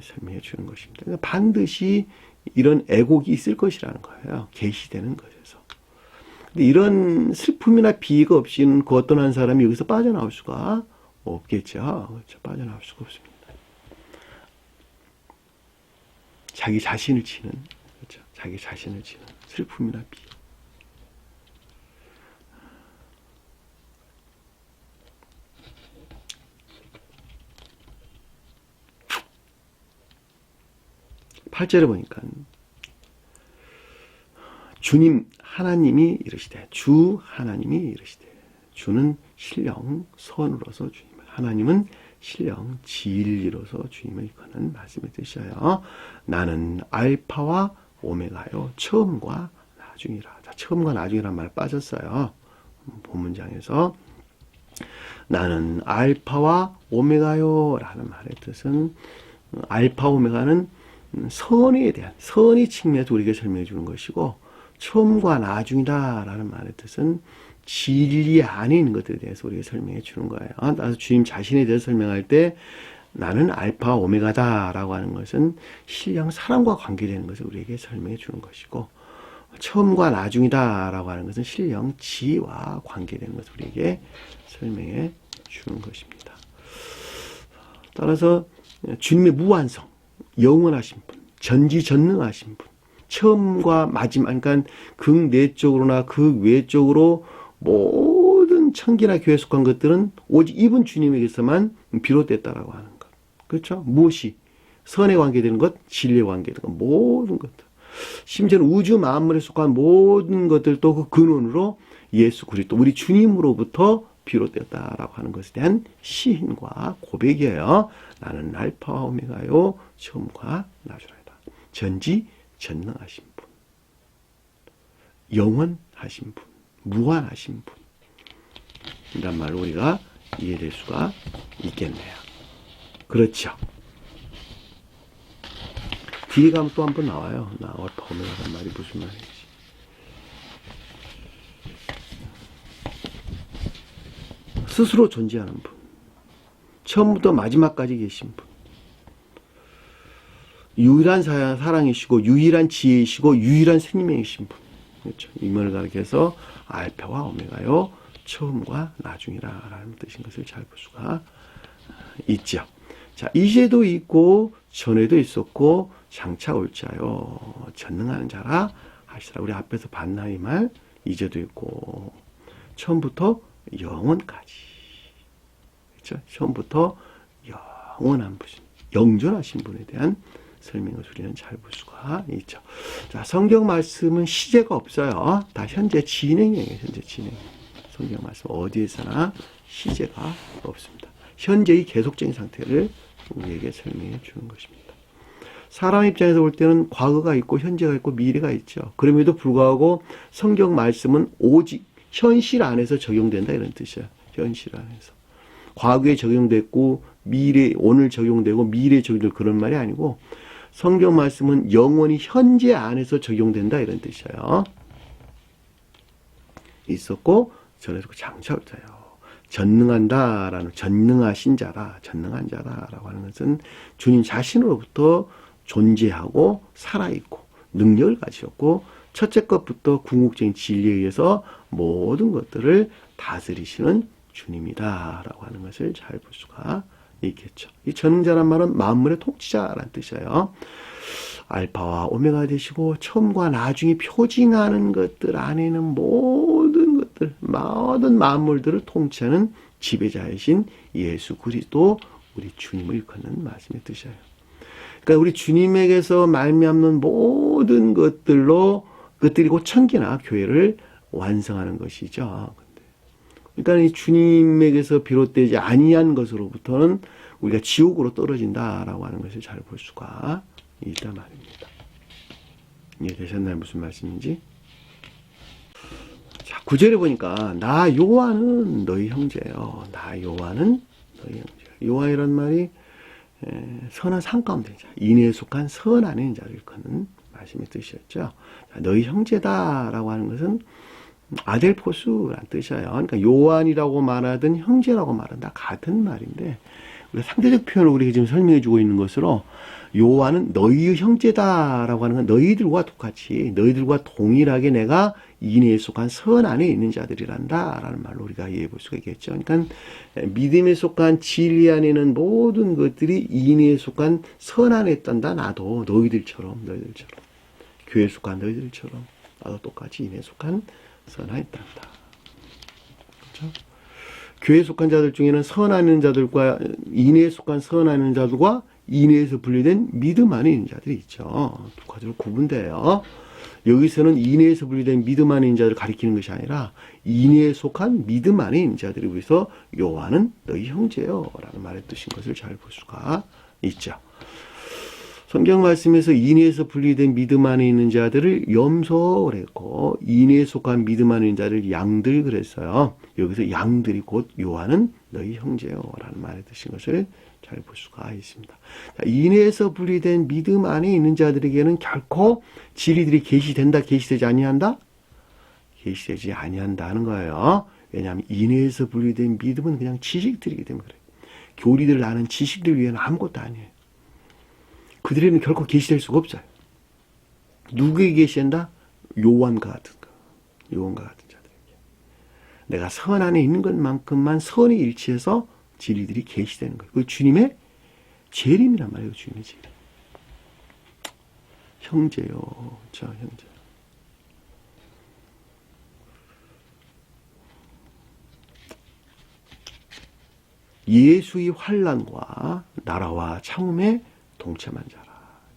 설명해 주는 것입니다. 그러니까 반드시 이런 애곡이 있을 것이라는 거예요. 계시되는 것에서. 근데 이런 슬픔이나 비가 없이는 그 어떤 한 사람이 여기서 빠져나올 수가 없겠죠. 그렇죠. 빠져나올 수가 없습니다. 자기 자신을 치는, 그렇죠. 자기 자신을 치는 슬픔이나 비. 팔 절에 보니까 주님 하나님이 이르시되 주 하나님이 이르시되 주는 신령 선으로서 주님을 하나님은 신령 진리로서 주님을 이끄는 말씀을 드셔요. 나는 알파와 오메가요 처음과 나중이라. 자, 처음과 나중이란 말 빠졌어요. 본문장에서 나는 알파와 오메가요 라는 말의 뜻은 알파 오메가는 선에 대한 선의 측면에서 우리에게 설명해 주는 것이고 처음과 나중이다라는 말의 뜻은 진리 안에 있는 것들에 대해서 우리에게 설명해 주는 거예요. 따라서 주님 자신에 대해서 설명할 때 나는 알파 오메가다라고 하는 것은 신령 사랑과 관계되는 것을 우리에게 설명해 주는 것이고 처음과 나중이다라고 하는 것은 신령 지와 관계되는 것을 우리에게 설명해 주는 것입니다. 따라서 주님의 무한성 영원하신 분, 전지전능하신 분, 처음과 마지막, 그러니까 극내적으로나 극외적으로 모든 천기나 교회에 속한 것들은 오직 이분 주님에게서만 비롯됐다라고 하는 것. 그렇죠? 무엇이? 선에 관계되는 것, 진리에 관계되는 것, 모든 것들. 심지어는 우주 만물에 속한 모든 것들도 그 근원으로 예수 그리스도, 우리 주님으로부터 비롯되었다라고 하는 것에 대한 시인과 고백이에요. 나는 알파와 오메가요 처음과 나중이다. 전지전능하신 분, 영원하신 분, 무한하신 분 이란 말로 우리가 이해될 수가 있겠네요. 그렇죠. 뒤에 가면 또 한 번 나와요. 나 알파 오메가란 말이 무슨 말인지. 스스로 존재하는 분, 처음부터 마지막까지 계신 분, 유일한 사랑이시고 유일한 지혜이시고 유일한 생명이신 분. 그렇죠. 이면을 가리켜서 알파와 오메가요 처음과 나중이라는 뜻인 것을 잘 볼 수가 있죠. 자, 이제도 있고 전에도 있었고 장차 올 자요 전능하는 자라 하시라. 우리 앞에서 봤나 이 말. 이제도 있고 처음부터 영원까지. 그렇죠? 처음부터 영원한 분, 영존하신 분에 대한 설명을 우리는 잘 볼 수가 있죠. 자, 성경 말씀은 시제가 없어요. 다 현재 진행형이에요. 현재 진행. 성경 말씀 어디에서나 시제가 없습니다. 현재의 계속적인 상태를 우리에게 설명해 주는 것입니다. 사람 입장에서 볼 때는 과거가 있고 현재가 있고 미래가 있죠. 그럼에도 불구하고 성경 말씀은 오직 현실 안에서 적용된다 이런 뜻이에요. 현실 안에서. 과거에 적용됐고 미래 오늘 적용되고 미래에 적용될 그런 말이 아니고 성경 말씀은 영원히 현재 안에서 적용된다 이런 뜻이에요. 있었고 전에서 장차 올 자요. 전능한다라는 전능하신 자라 전능한 자라라고 하는 것은 주님 자신으로부터 존재하고 살아있고 능력을 가지셨고 첫째 것부터 궁극적인 진리에 의해서 모든 것들을 다스리시는 주님이다라고 하는 것을 잘 볼 수가 있겠죠. 이 전능자란 말은 만물의 통치자라는 뜻이에요. 알파와 오메가 되시고 처음과 나중에 표징하는 것들 안에는 모든 것들, 모든 만물들을 통치하는 지배자이신 예수 그리스도 우리 주님을 일컫는 말씀의 뜻이에요. 그러니까 우리 주님에게서 말미암는 모든 것들로 그것들이 곧 천기나 교회를 완성하는 것이죠. 그러니까 이 주님에게서 비롯되지 아니한 것으로부터는 우리가 지옥으로 떨어진다라고 하는 것을 잘 볼 수가 있단 말입니다. 이해되셨나요? 무슨 말씀인지? 자, 9절에 보니까 나 요한은 너희 형제요. 나 요한은 너희 형제. 요한이란 말이 선한 산 가운데 자, 인애에 속한 선 안에 있는 자를 일컫는 말씀의 뜻이었죠. 자, 너희 형제다라고 하는 것은 아델포스란 뜻이에요. 그러니까 요한이라고 말하든 형제라고 말하든 다 같은 말인데 우리가 상대적 표현을 우리에게 지금 설명해 주고 있는 것으로 요한은 너희의 형제다라고 하는 건 너희들과 똑같이 너희들과 동일하게 내가 인애에 속한 선 안에 있는 자들이란다 라는 말로 우리가 이해해 볼 수가 있겠죠. 그러니까 믿음에 속한 진리 안에 있는 모든 것들이 인애에 속한 선 안에 있단다. 나도 너희들처럼 교회에 속한 너희들처럼 나도 똑같이 인애에 속한 선 안에 있단다. 그렇죠? 교회에 속한 자들 중에는 선 안에 있는 자들과 인애에 속한 선 안에 있는 자들과 인애에서 분리된 믿음 안에 있는 자들이 있죠. 두 가지로 구분돼요. 여기서는 인애에서 분리된 믿음 안에 있는 자들을 가리키는 것이 아니라 인애에 속한 믿음 안에 있는 자들을 위해서 요한은 너희 형제요 라는 말의 뜻인 것을 잘 볼 수가 있죠. 성경 말씀에서 인애에서 분리된 믿음 안에 있는 자들을 염소 그랬고 인애에 속한 믿음 안에 있는 자를 양들 그랬어요. 여기서 양들이 곧 요한은 너희 형제요 라는 말의 뜻인 것을 잘 볼 수가 있습니다. 자, 인애에서 분리된 믿음 안에 있는 자들에게는 결코 진리들이 계시된다, 계시되지 아니한다? 계시되지 아니한다는 거예요. 왜냐하면 인애에서 분리된 믿음은 그냥 지식들이기 때문에 그래요. 교리들을 아는 지식들 위에는 아무것도 아니에요. 그들에게는 결코 계시될 수가 없어요. 누구에게 계시된다? 요한과 같은 자들에게. 내가 선 안에 있는 것만큼만 선이 일치해서 진리들이 계시되는 거예요. 그 주님의 재림이란 말이에요. 주님의 재림. 형제요. 저 형제. 예수의 환난과 나라와 참음에 동참한 자라.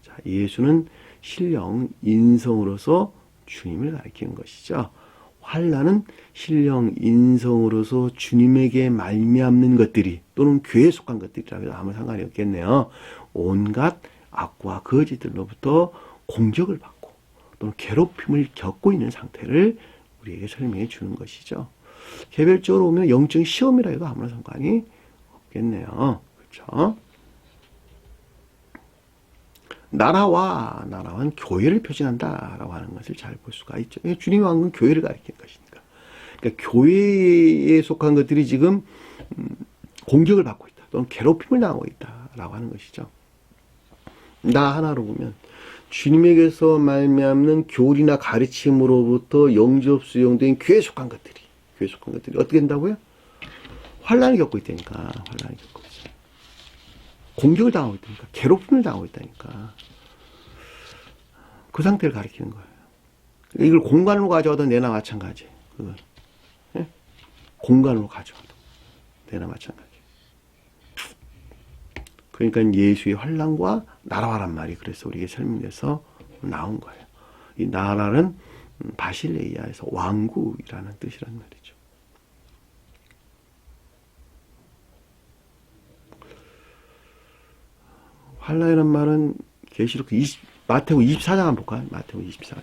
자, 예수는 신령 인성으로서 주님을 가리키는 것이죠. 환난은 신령 인성으로서 주님에게 말미암는 것들이 또는 교회에 속한 것들이라고 해도 아무 상관이 없겠네요. 온갖 악과 거짓들로부터 공격을 받고 또는 괴롭힘을 겪고 있는 상태를 우리에게 설명해 주는 것이죠. 개별적으로 보면 영적 시험이라 해도 아무런 상관이 없겠네요. 그렇죠? 나라와는 교회를 표징한다라고 하는 것을 잘 볼 수가 있죠. 주님의 왕은 교회를 가리키는 것이니까. 그러니까 교회에 속한 것들이 지금 공격을 받고 있다. 또는 괴롭힘을 당하고 있다라고 하는 것이죠. 나 하나로 보면 주님에게서 말미암는 교리나 가르침으로부터 영접 수용된 교회에 속한 것들이 어떻게 된다고요? 환난을 겪고 있다니까. 환난을 겪고 있어요. 공격을 당하고 있다니까. 괴롭힘을 당하고 있다니까. 그 상태를 가리키는 거예요. 이걸 공간으로 가져와도 내나 마찬가지. 그건. 예? 공간으로 가져와도 내나 마찬가지. 그러니까 예수의 환난과 나라와란 말이 그래서 우리에게 설명돼서 나온 거예요. 이 나라는 바실레이아에서 왕국이라는 뜻이란 말이죠. 환난이란 말은 계시록 마태복음 24장 한번 볼까요? 마태복음 24장.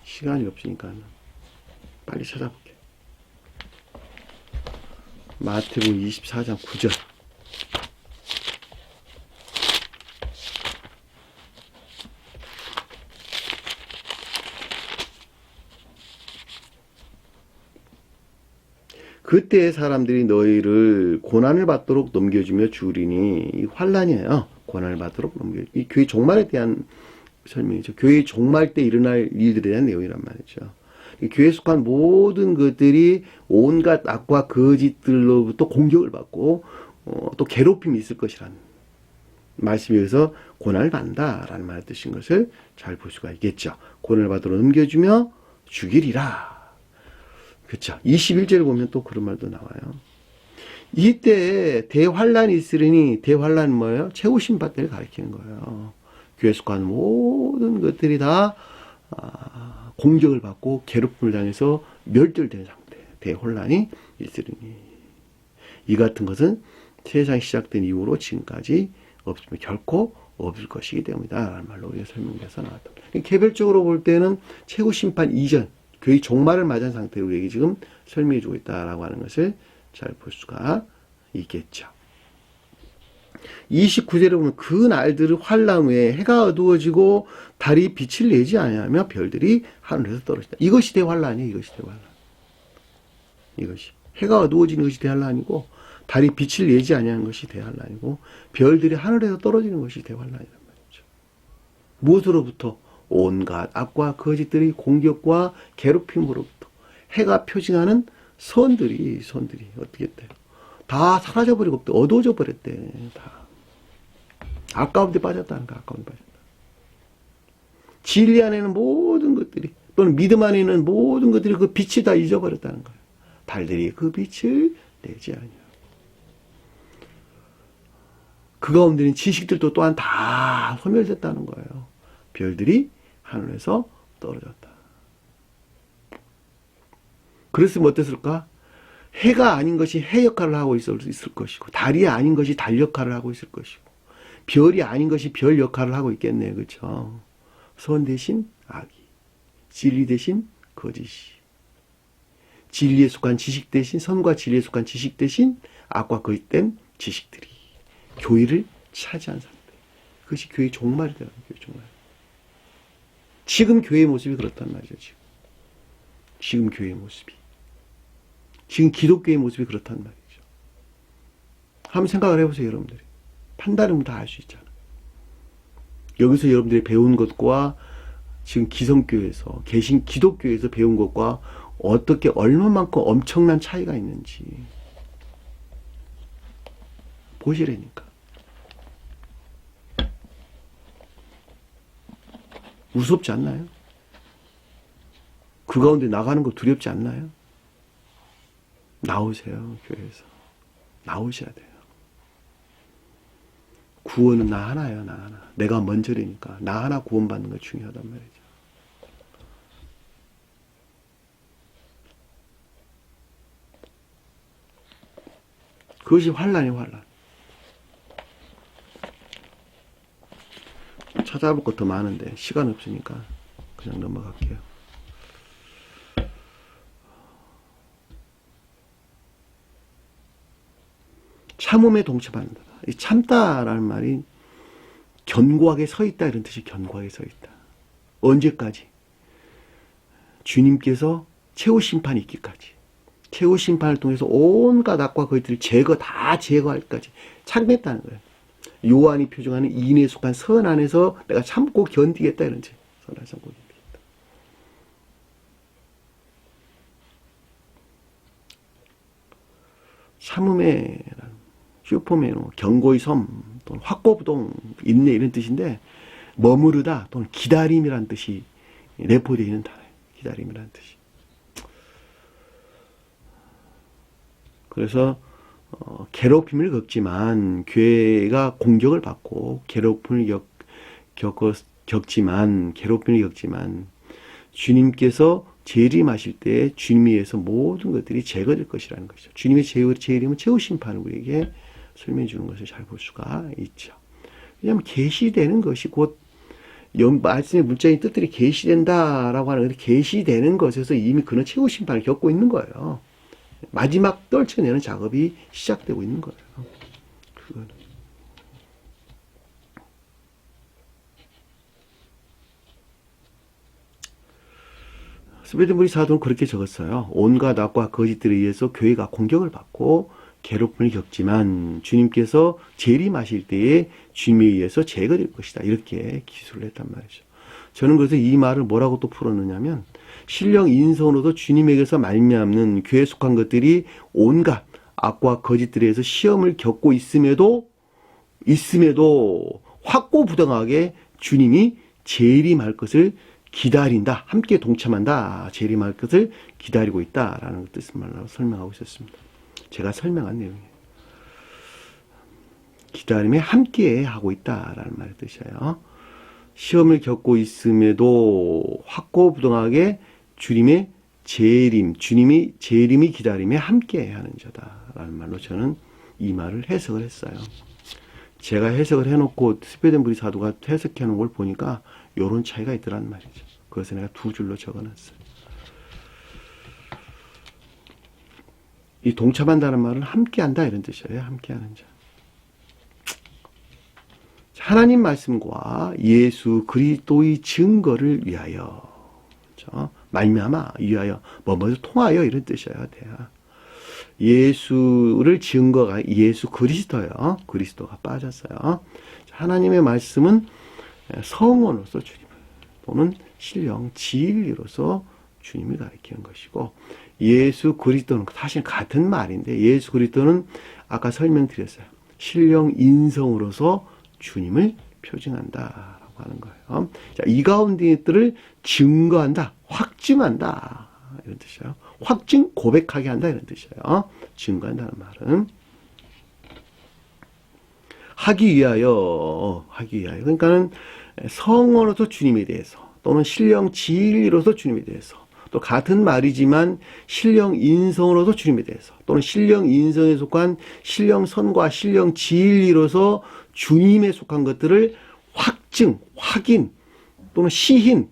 시간이 없으니까 빨리 찾아볼게요. 마태복음 24장 9절. 그때 사람들이 너희를 고난을 받도록 넘겨주며 주리니 이 환난이에요. 고난을 받도록 이 교회 종말에 대한 설명이죠. 교회 종말 때 일어날 일들에 대한 내용이란 말이죠. 교회에 속한 모든 것들이 온갖 악과 거짓들로부터 공격을 받고 또 괴롭힘이 있을 것이라는 말씀에 의해서 고난을 받는다라는 말의 뜻인 것을 잘 볼 수가 있겠죠. 고난을 받도록 넘겨주며 죽이리라. 그렇죠. 21절을 보면 또 그런 말도 나와요. 이때 대환란이 있으리니 대환란은 뭐예요? 최후 심판 때를 가리키는 거예요. 교회에 속한 모든 것들이 다 공격을 받고 괴롭힘을 당해서 멸절된 상태, 대혼란이 있으리니 이 같은 것은 세상이 시작된 이후로 지금까지 없으면 결코 없을 것이기 때문이다 라는 말로 우리가 설명해서 나왔다. 개별적으로 볼 때는 최후 심판 이전, 교회 종말을 맞은 상태로 우리에게 지금 설명해 주고 있다라고 하는 것을 잘 볼 수가 있겠죠. 29절에 보면 그 날들의 환란 후에 해가 어두워지고 달이 빛을 내지 아니하며 별들이 하늘에서 떨어진다. 이것이 대환란이에요. 이것이 대환란. 이것이 해가 어두워지는 것이 대환란이고 달이 빛을 내지 아니하는 것이 대환란이고 별들이 하늘에서 떨어지는 것이 대환란이란 말이죠. 무엇으로부터? 온갖 악과 거짓들이 공격과 괴롭힘으로부터 해가 표징하는 선들이 어떻게 돼요? 다 사라져버리고 어두워져 버렸대. 다 아까운 데 빠졌다는 거야. 아까운 데 빠졌다. 진리 안에는 모든 것들이 또는 믿음 안에 있는 모든 것들이 그 빛이 다 잊어버렸다는 거야. 달들이 그 빛을 내지 아니야. 그 가운데는 지식들도 또한 다 소멸됐다는 거예요. 별들이 하늘에서 떨어졌다. 그랬으면 어땠을까? 해가 아닌 것이 해 역할을 하고 있을 것이고 달이 아닌 것이 달 역할을 하고 있을 것이고 별이 아닌 것이 별 역할을 하고 있겠네요. 그렇죠? 선 대신 악이, 진리 대신 거짓이, 진리에 속한 지식 대신 선과 진리에 속한 지식 대신 악과 거짓된 지식들이 교회를 차지한 상태. 그것이 교회의 종말이다. 교회 종말. 지금 교회의 모습이 그렇단 말이죠. 지금 교회의 모습이. 지금 기독교의 모습이 그렇단 말이죠. 한번 생각을 해보세요, 여러분들이. 판단하면 다 알 수 있잖아요. 여기서 여러분들이 배운 것과 지금 기성교에서, 계신 기독교에서 배운 것과 어떻게 얼마만큼 엄청난 차이가 있는지 보시라니까. 무섭지 않나요? 그 가운데 나가는 거 두렵지 않나요? 나오세요, 교회에서. 나오셔야 돼요. 구원은 나 하나예요, 나 하나. 내가 먼저라니까. 나 하나 구원받는 거 중요하단 말이죠. 그것이 환란이에요, 환란. 찾아볼 것도 많은데 시간 없으니까 그냥 넘어갈게요. 참음에 동참한다. 이 참다라는 말이 견고하게 서 있다 이런 뜻이 견고하게 서 있다. 언제까지? 주님께서 최후 심판이 있기까지. 최후 심판을 통해서 온갖 악과 거짓들을 다 제거할까지 참겠다는 거예요. 요한이 표정하는 인에 속한 선 안에서 내가 참고 견디겠다 이런 뜻. 선 안에서 참고 견디겠다. 참음의 슈퍼맨, 견고의 섬, 또는 확고부동, 인내 이런 뜻인데 머무르다 또는 기다림이라는 뜻이 내포되어 있는 단어예요. 기다림이라는 뜻이. 그래서 괴롭힘을 겪지만 교회가 공격을 받고 괴롭힘을 겪지만 주님께서 재림하실 때 주님에 의해서 모든 것들이 제거될 것이라는 것이죠. 주님의 재림은 최후 심판을 우리에게 설명해 주는 것을 잘 볼 수가 있죠. 왜냐하면 계시되는 것이 곧 말씀의 문자의 뜻들이 계시된다라고 하는 것이 계시되는 것에서 이미 그는 최후 심판을 겪고 있는 거예요. 마지막 떨쳐내는 작업이 시작되고 있는 거예요. 그거는. 스웨덴부리 사도는 그렇게 적었어요. 온갖 악과 거짓들에 의해서 교회가 공격을 받고 괴롭힘을 겪지만 주님께서 재림하실 때에 주님에 의해서 제거될 것이다. 이렇게 기술을 했단 말이죠. 저는 그래서 이 말을 뭐라고 또 풀었느냐면 신령 인성으로도 주님에게서 말미암는 교회에 속한 것들이 온갖 악과 거짓들에 의해서 시험을 겪고 있음에도 확고부동하게 주님이 재림할 것을 기다린다. 함께 동참한다. 재림할 것을 기다리고 있다라는 뜻을 설명하고 있었습니다. 제가 설명한 내용이에요. 기다림에 함께 하고 있다라는 말의 뜻이에요. 시험을 겪고 있음에도 확고부동하게 주님의 주님이 재림이 기다림에 함께 하는 자다라는 말로 저는 이 말을 해석을 했어요. 제가 해석을 해놓고 스웨덴부리 사도가 해석해 놓은 걸 보니까 이런 차이가 있더란 말이죠. 그래서 내가 두 줄로 적어놨어요. 이 동참한다는 말은 함께한다 이런 뜻이에요. 함께하는 자. 하나님 말씀과 예수 그리스도의 증거를 위하여, 그렇죠? 말미암아 위하여 뭐뭐를 통하여 이런 뜻이어야 돼요. 예수를 증거가 예수 그리스도요. 그리스도가 빠졌어요. 하나님의 말씀은 성원으로서 주님을 또는 신령 진리로서 주님을 가리키는 것이고, 예수 그리스도는 사실 같은 말인데 예수 그리스도는 아까 설명드렸어요. 신령 인성으로서 주님을 표징한다라고 하는 거예요. 자, 이 가운데들을 증거한다, 확증한다 이런 뜻이에요. 확증, 고백하게 한다 이런 뜻이에요. 증거한다는 말은 하기 위하여. 그러니까는 성원으로서 주님에 대해서 또는 신령 진리로서 주님에 대해서, 또 같은 말이지만 신령 인성으로서 주님에 대해서 또는 신령 인성에 속한 신령 선과 신령 진리로서 주님에 속한 것들을 확증, 확인 또는 시인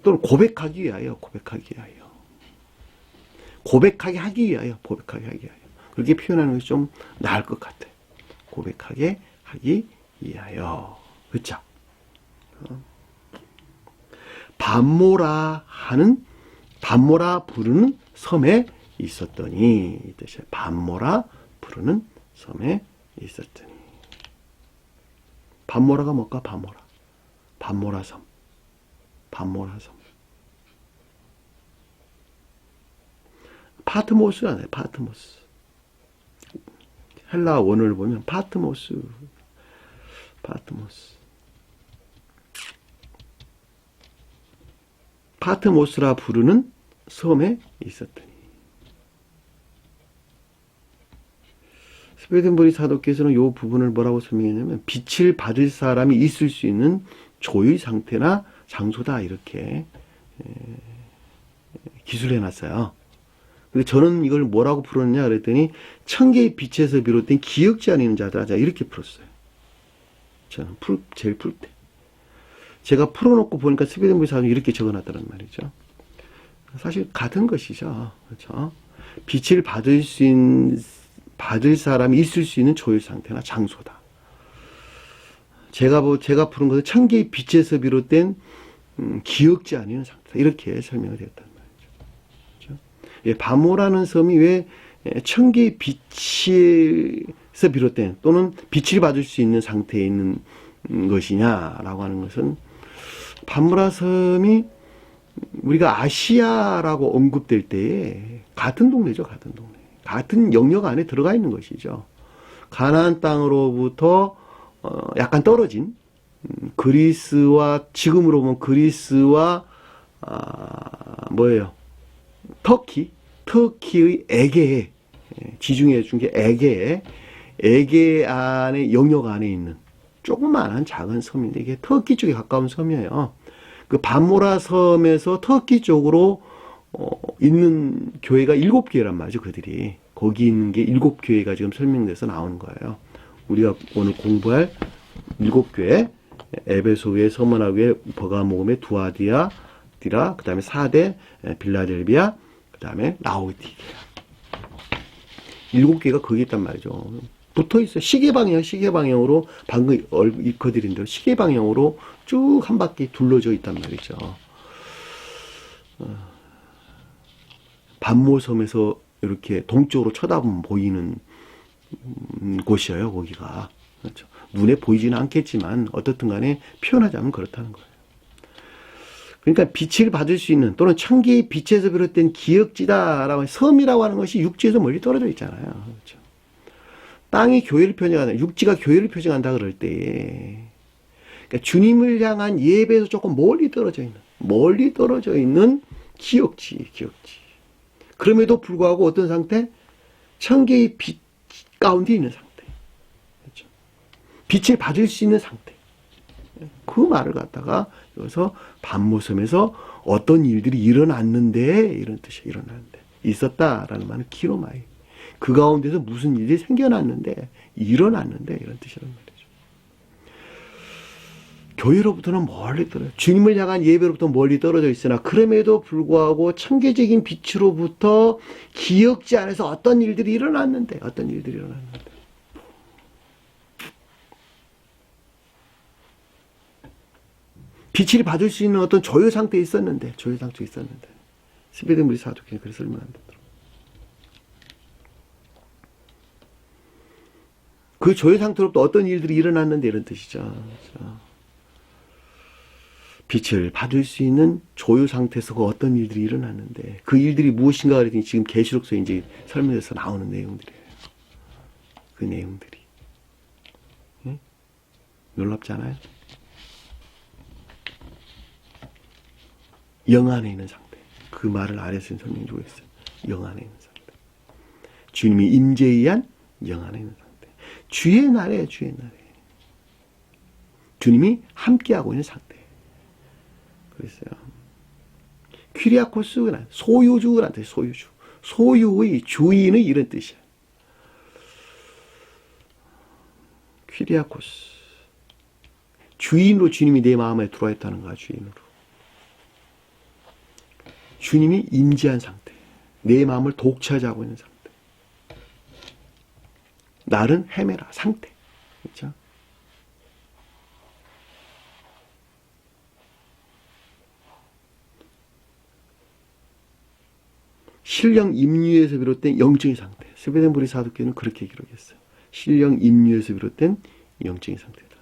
또는 고백하기 위하여. 고백하게 하기 위하여. 그렇게 표현하는 것이 좀 나을 것 같아요. 고백하게 하기 위하여. 그렇죠? 밤모라 부르는 섬에 있었더니 이 뜻이에요. 밤모라 부르는 섬에 있었더니. 밤모라가 뭘까? 밤모라섬. 파트모스잖아요. 파트모스. 헬라 원어를 보면 파트모스라 부르는 섬에 있었더니. 스웨덴부리 사도께서는 이 부분을 뭐라고 설명했냐면 빛을 받을 사람이 있을 수 있는 조의 상태나 장소다 이렇게 기술해놨어요. 근데 저는 이걸 뭐라고 풀었냐 그랬더니 천개의 빛에서 비롯된 기억지 않는 자다 이렇게 풀었어요. 저는 제일 풀 때. 제가 풀어놓고 보니까 스웨덴부리 사도는 이렇게 적어놨다는 말이죠. 사실 같은 것이죠. 그렇죠? 빛을 받을 사람이 있을 수 있는 조율 상태나 장소다. 제가 푸른 것은 천개의 빛에서 비롯된 기억지 않는 상태다. 이렇게 설명을 드렸단 말이죠. 그렇죠? 예, 밤모라는 섬이 왜 천개의 빛에서 비롯된 또는 빛을 받을 수 있는 상태에 있는 것이냐라고 하는 것은, 밤모라 섬이 우리가 아시아라고 언급될 때에 같은 동네죠. 같은 영역 안에 들어가 있는 것이죠. 가나안 땅으로부터 약간 떨어진 그리스와, 지금으로 보면 그리스와 터키의 에게해, 지중해 중에 에게해 안에 영역 안에 있는 조그마한 작은 섬인데 이게 터키 쪽에 가까운 섬이에요. 그 밤모라 섬에서 터키 쪽으로 있는 교회가 7교회란 말이죠. 그들이 거기 있는 게 7교회가 지금 설명돼서 나오는 거예요. 우리가 오늘 공부할 7교회, 에베소교회, 서머나교회, 버가모금의 두아디아, 그 다음에 사대, 빌라델비아, 그 다음에 라오디게아. 7개가 거기 있단 말이죠. 붙어 있어요. 시계방향으로 방금 읽어드린 대로 시계방향으로 쭉 한 바퀴 둘러져 있단 말이죠. 밤모섬에서 이렇게 동쪽으로 쳐다보면 보이는 곳이에요. 거기가. 그렇죠. 눈에 보이지는 않겠지만 어떻든 간에 표현하자면 그렇다는 거예요. 그러니까 빛을 받을 수 있는 또는 천개의 빛에서 비롯된 기역지다라고, 섬이라고 하는 것이 육지에서 멀리 떨어져 있잖아요. 그렇죠. 땅이 교회를 표징한다, 육지가 교회를 표징한다 그럴 때에, 그러니까 주님을 향한 예배에서 조금 멀리 떨어져 있는 기역지. 그럼에도 불구하고 어떤 상태? 천개의 빛 가운데 있는 상태. 그렇죠. 빛을 받을 수 있는 상태. 그 말을 갖다가 여기서 반모섬에서 어떤 일들이 일어났는데 이런 뜻이에요. 일어났는데 있었다라는 말은 기로마이. 그 가운데서 무슨 일이 생겨났는데 일어났는데 이런 뜻이란 말이죠. 교회로부터는 멀리 떨어져 주님을 향한 예배로부터 멀리 떨어져 있으나 그럼에도 불구하고 천개적인 빛으로부터 기억지 안에서 어떤 일들이 일어났는데 빛을 받을 수 있는 어떤 조효 상태에 있었는데 스베덴 무리 사도행전에 그래서 설명한다. 그 조효 상태로부터 어떤 일들이 일어났는데 이런 뜻이죠. 빛을 받을 수 있는 조효 상태에서 그 어떤 일들이 일어났는데 그 일들이 무엇인가 그랬더니 지금 계시록서에 이제 설명해서 나오는 내용들이에요. 그 내용들이. 응? 놀랍지 않아요? 영 안에 있는 상태. 그 말을 아래서 설명해주고 있어요. 영 안에 있는 상태. 주님이 임재에 의한 영 안에 있는 상태. 주의 날에. 주님이 함께하고 있는 상태. 그랬어요. 퀴리아코스가 소유주란 뜻이에요. 소유주. 소유의, 주인의 이런 뜻이에요. 퀴리아코스. 주인으로 주님이 내 마음에 들어와 있다는 거야, 주인으로. 주님이 임재한 상태. 내 마음을 독차지하고 있는 상태. 나는 헤매라, 상태. 그렇죠? 신령 임류에서 비롯된 영적인 상태. 스베덴 무리 사도교는 그렇게 기록했어요. 신령 임류에서 비롯된 영적인 상태다.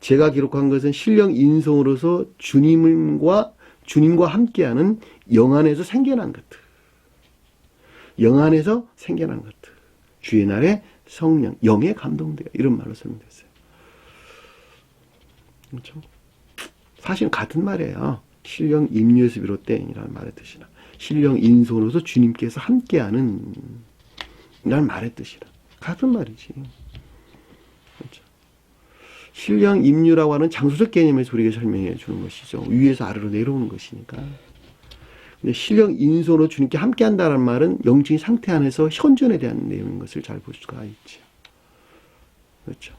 제가 기록한 것은 신령 인성으로서 주님과 함께하는 영 안에서 생겨난 것들. 영 안에서 생겨난 것들. 주의 날에 성령, 영에 감동되어 이런 말로 설명됐어요. 그렇죠? 사실은 같은 말이에요. 신령 임류에서 비롯된이라는 말의 뜻이나 신령 인성으로서 주님께서 함께하는 이라는 말의 뜻이라 같은 말이지. 그렇죠? 신령 임류라고 하는 장소적 개념에서 우리에게 설명해 주는 것이죠. 위에서 아래로 내려오는 것이니까. 근데 신령 인성으로 주님께 함께한다는 말은 영적인 상태 안에서 현존에 대한 내용인 것을 잘 볼 수가 있죠. 그렇죠.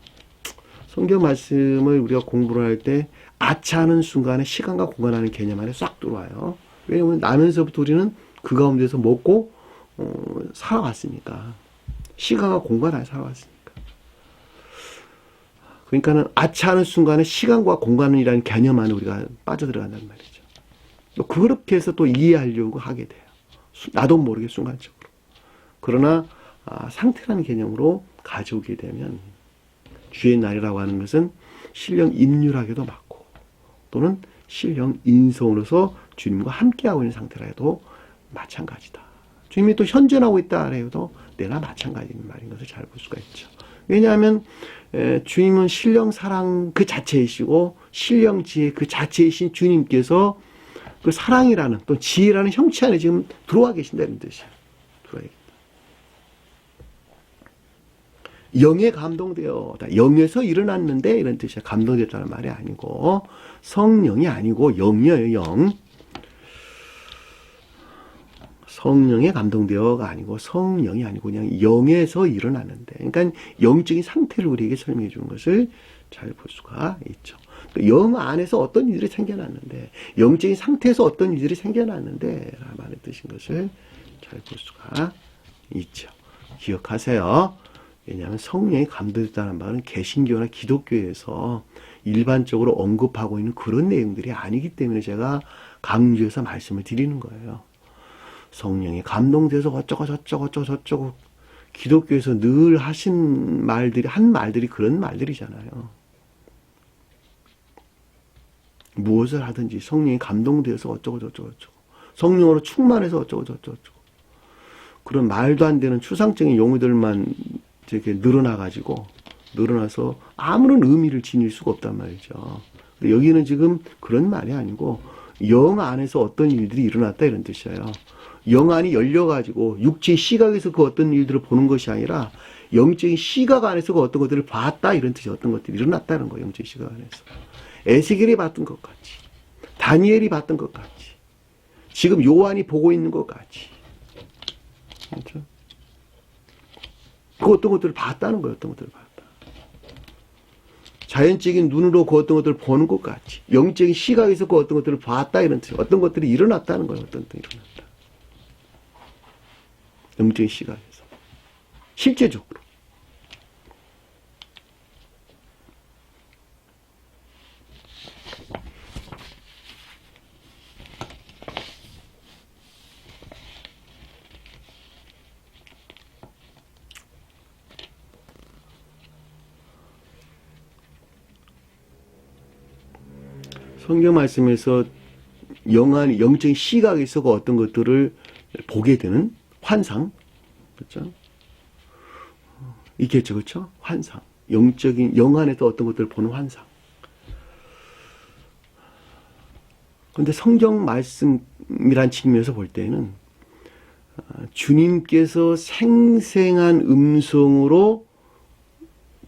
성경 말씀을 우리가 공부를 할 때 아차하는 순간에 시간과 공간하는 개념 안에 싹 들어와요. 왜냐하면 나면서부터 우리는 그 가운데서 먹고 살아왔으니까. 시간과 공간 안에 살아왔으니까. 그러니까는 아차하는 순간에 시간과 공간이라는 개념 안에 우리가 빠져들어간단 말이죠. 또 그렇게 해서 또 이해하려고 하게 돼요. 나도 모르게 순간적으로. 그러나 상태라는 개념으로 가져오게 되면 주의 날이라고 하는 것은 신령 임류라기도 맞고 또는 신령 인성으로서 주님과 함께하고 있는 상태라 해도 마찬가지다. 주님이 또 현존하고 있다 해도 내나 마찬가지인 말인 것을 잘 볼 수가 있죠. 왜냐하면 주님은 신령 사랑 그 자체이시고 신령 지혜 그 자체이신 주님께서 그 사랑이라는 또 지혜라는 형체 안에 지금 들어와 계신다는 뜻이에요. 들어와 계신다. 영에 감동되어 영에서 일어났는데 이런 뜻이야. 감동됐다는 말이 아니고 성령이 아니고 영이에요. 영. 성령에 감동되어가 아니고 성령이 아니고 그냥 영에서 일어났는데 그러니까 영적인 상태를 우리에게 설명해 주는 것을 잘 볼 수가 있죠. 영 안에서 어떤 일들이 생겨났는데 영적인 상태에서 어떤 일들이 생겨났는데 라는 뜻인 것을 잘 볼 수가 있죠. 기억하세요. 왜냐하면 성령이 감동됐다는 말은 개신교나 기독교에서 일반적으로 언급하고 있는 그런 내용들이 아니기 때문에 제가 강조해서 말씀을 드리는 거예요. 성령이 감동돼서 어쩌고 저쩌고 기독교에서 늘 하신 말들이 한 말들이 그런 말들이잖아요. 무엇을 하든지 성령이 감동되어서 어쩌고 저쩌고 성령으로 충만해서 어쩌고 저쩌고 그런 말도 안 되는 추상적인 용어들만 이렇게 늘어나서 아무런 의미를 지닐 수가 없단 말이죠. 여기는 지금 그런 말이 아니고 영 안에서 어떤 일들이 일어났다 이런 뜻이에요. 영 안이 열려가지고 육체의 시각에서 그 어떤 일들을 보는 것이 아니라 영적인 시각 안에서 그 어떤 것들을 봤다 이런 뜻이 어떤 것들이 일어났다는 거예요. 영적인 시각 안에서. 에스겔이 봤던 것 같이, 다니엘이 봤던 것 같이, 지금 요한이 보고 있는 것 같이. 그렇죠? 그 어떤 것들을 봤다는 거예요. 어떤 것들을 봤다. 자연적인 눈으로 그 어떤 것들을 보는 것 같이, 영적인 시각에서 그 어떤 것들을 봤다 이런 뜻. 어떤 것들이 일어났다는 거예요. 어떤 것들이 일어났다. 영적인 시각에서. 실제적으로. 성경 말씀에서 영적인 시각에서 그 어떤 것들을 보게 되는 환상, 그렇죠? 있겠죠, 그렇죠? 환상, 영적인 영 안에서 어떤 것들을 보는 환상. 그런데 성경 말씀이란 측면에서 볼 때는 주님께서 생생한 음성으로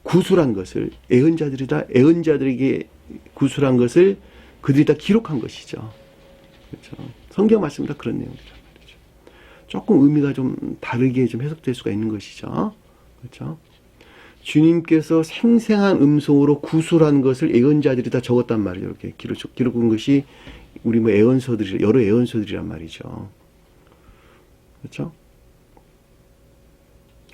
구술한 것을 애언자들에게 구술한 것을 그들이 다 기록한 것이죠. 그렇죠. 성경 말씀 다 그런 내용이란 말이죠. 조금 의미가 좀 다르게 좀 해석될 수가 있는 것이죠. 그렇죠. 주님께서 생생한 음성으로 구술한 것을 애언자들이 다 적었단 말이죠. 이렇게 기록한 것이 우리 뭐 애언서들이 여러 애언서들이란 말이죠. 그렇죠.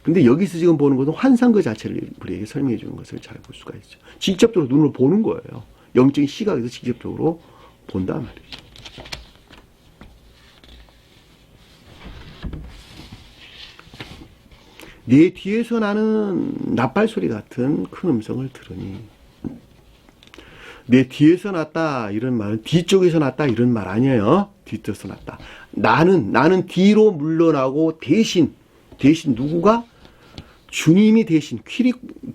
근데 여기서 지금 보는 것은 환상 그 자체를 우리에게 설명해 주는 것을 잘 볼 수가 있죠. 직접적으로 눈으로 보는 거예요. 영적인 시각에서 직접적으로 본단 말이죠. 내 뒤에서 나는 나팔 소리 같은 큰 음성을 들으니, 내 뒤에서 났다 이런 말은 뒤쪽에서 났다 이런 말 아니에요. 뒤쪽에서 났다. 나는 뒤로 물러나고 대신 누구가? 주님이 대신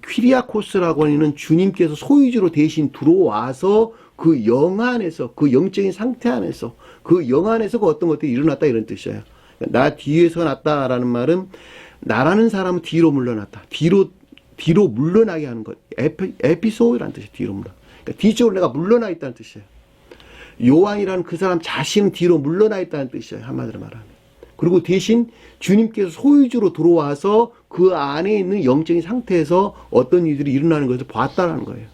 퀴리아코스라고 하는 주님께서 소유주로 대신 들어와서 그 영 안에서, 그 영적인 상태 안에서, 그 영 안에서 그 어떤 것들이 일어났다 이런 뜻이에요. 나 뒤에서 났다라는 말은 나라는 사람은 뒤로 물러났다. 뒤로 물러나게 하는 것. 에피소드라는 뜻이에요. 뒤로 물러나. 그러니까 뒤쪽으로 내가 물러나 있다는 뜻이에요. 요한이라는 그 사람 자신은 뒤로 물러나 있다는 뜻이에요. 한마디로 말하면. 그리고 대신 주님께서 소유주로 들어와서 그 안에 있는 영적인 상태에서 어떤 일들이 일어나는 것을 봤다라는 거예요.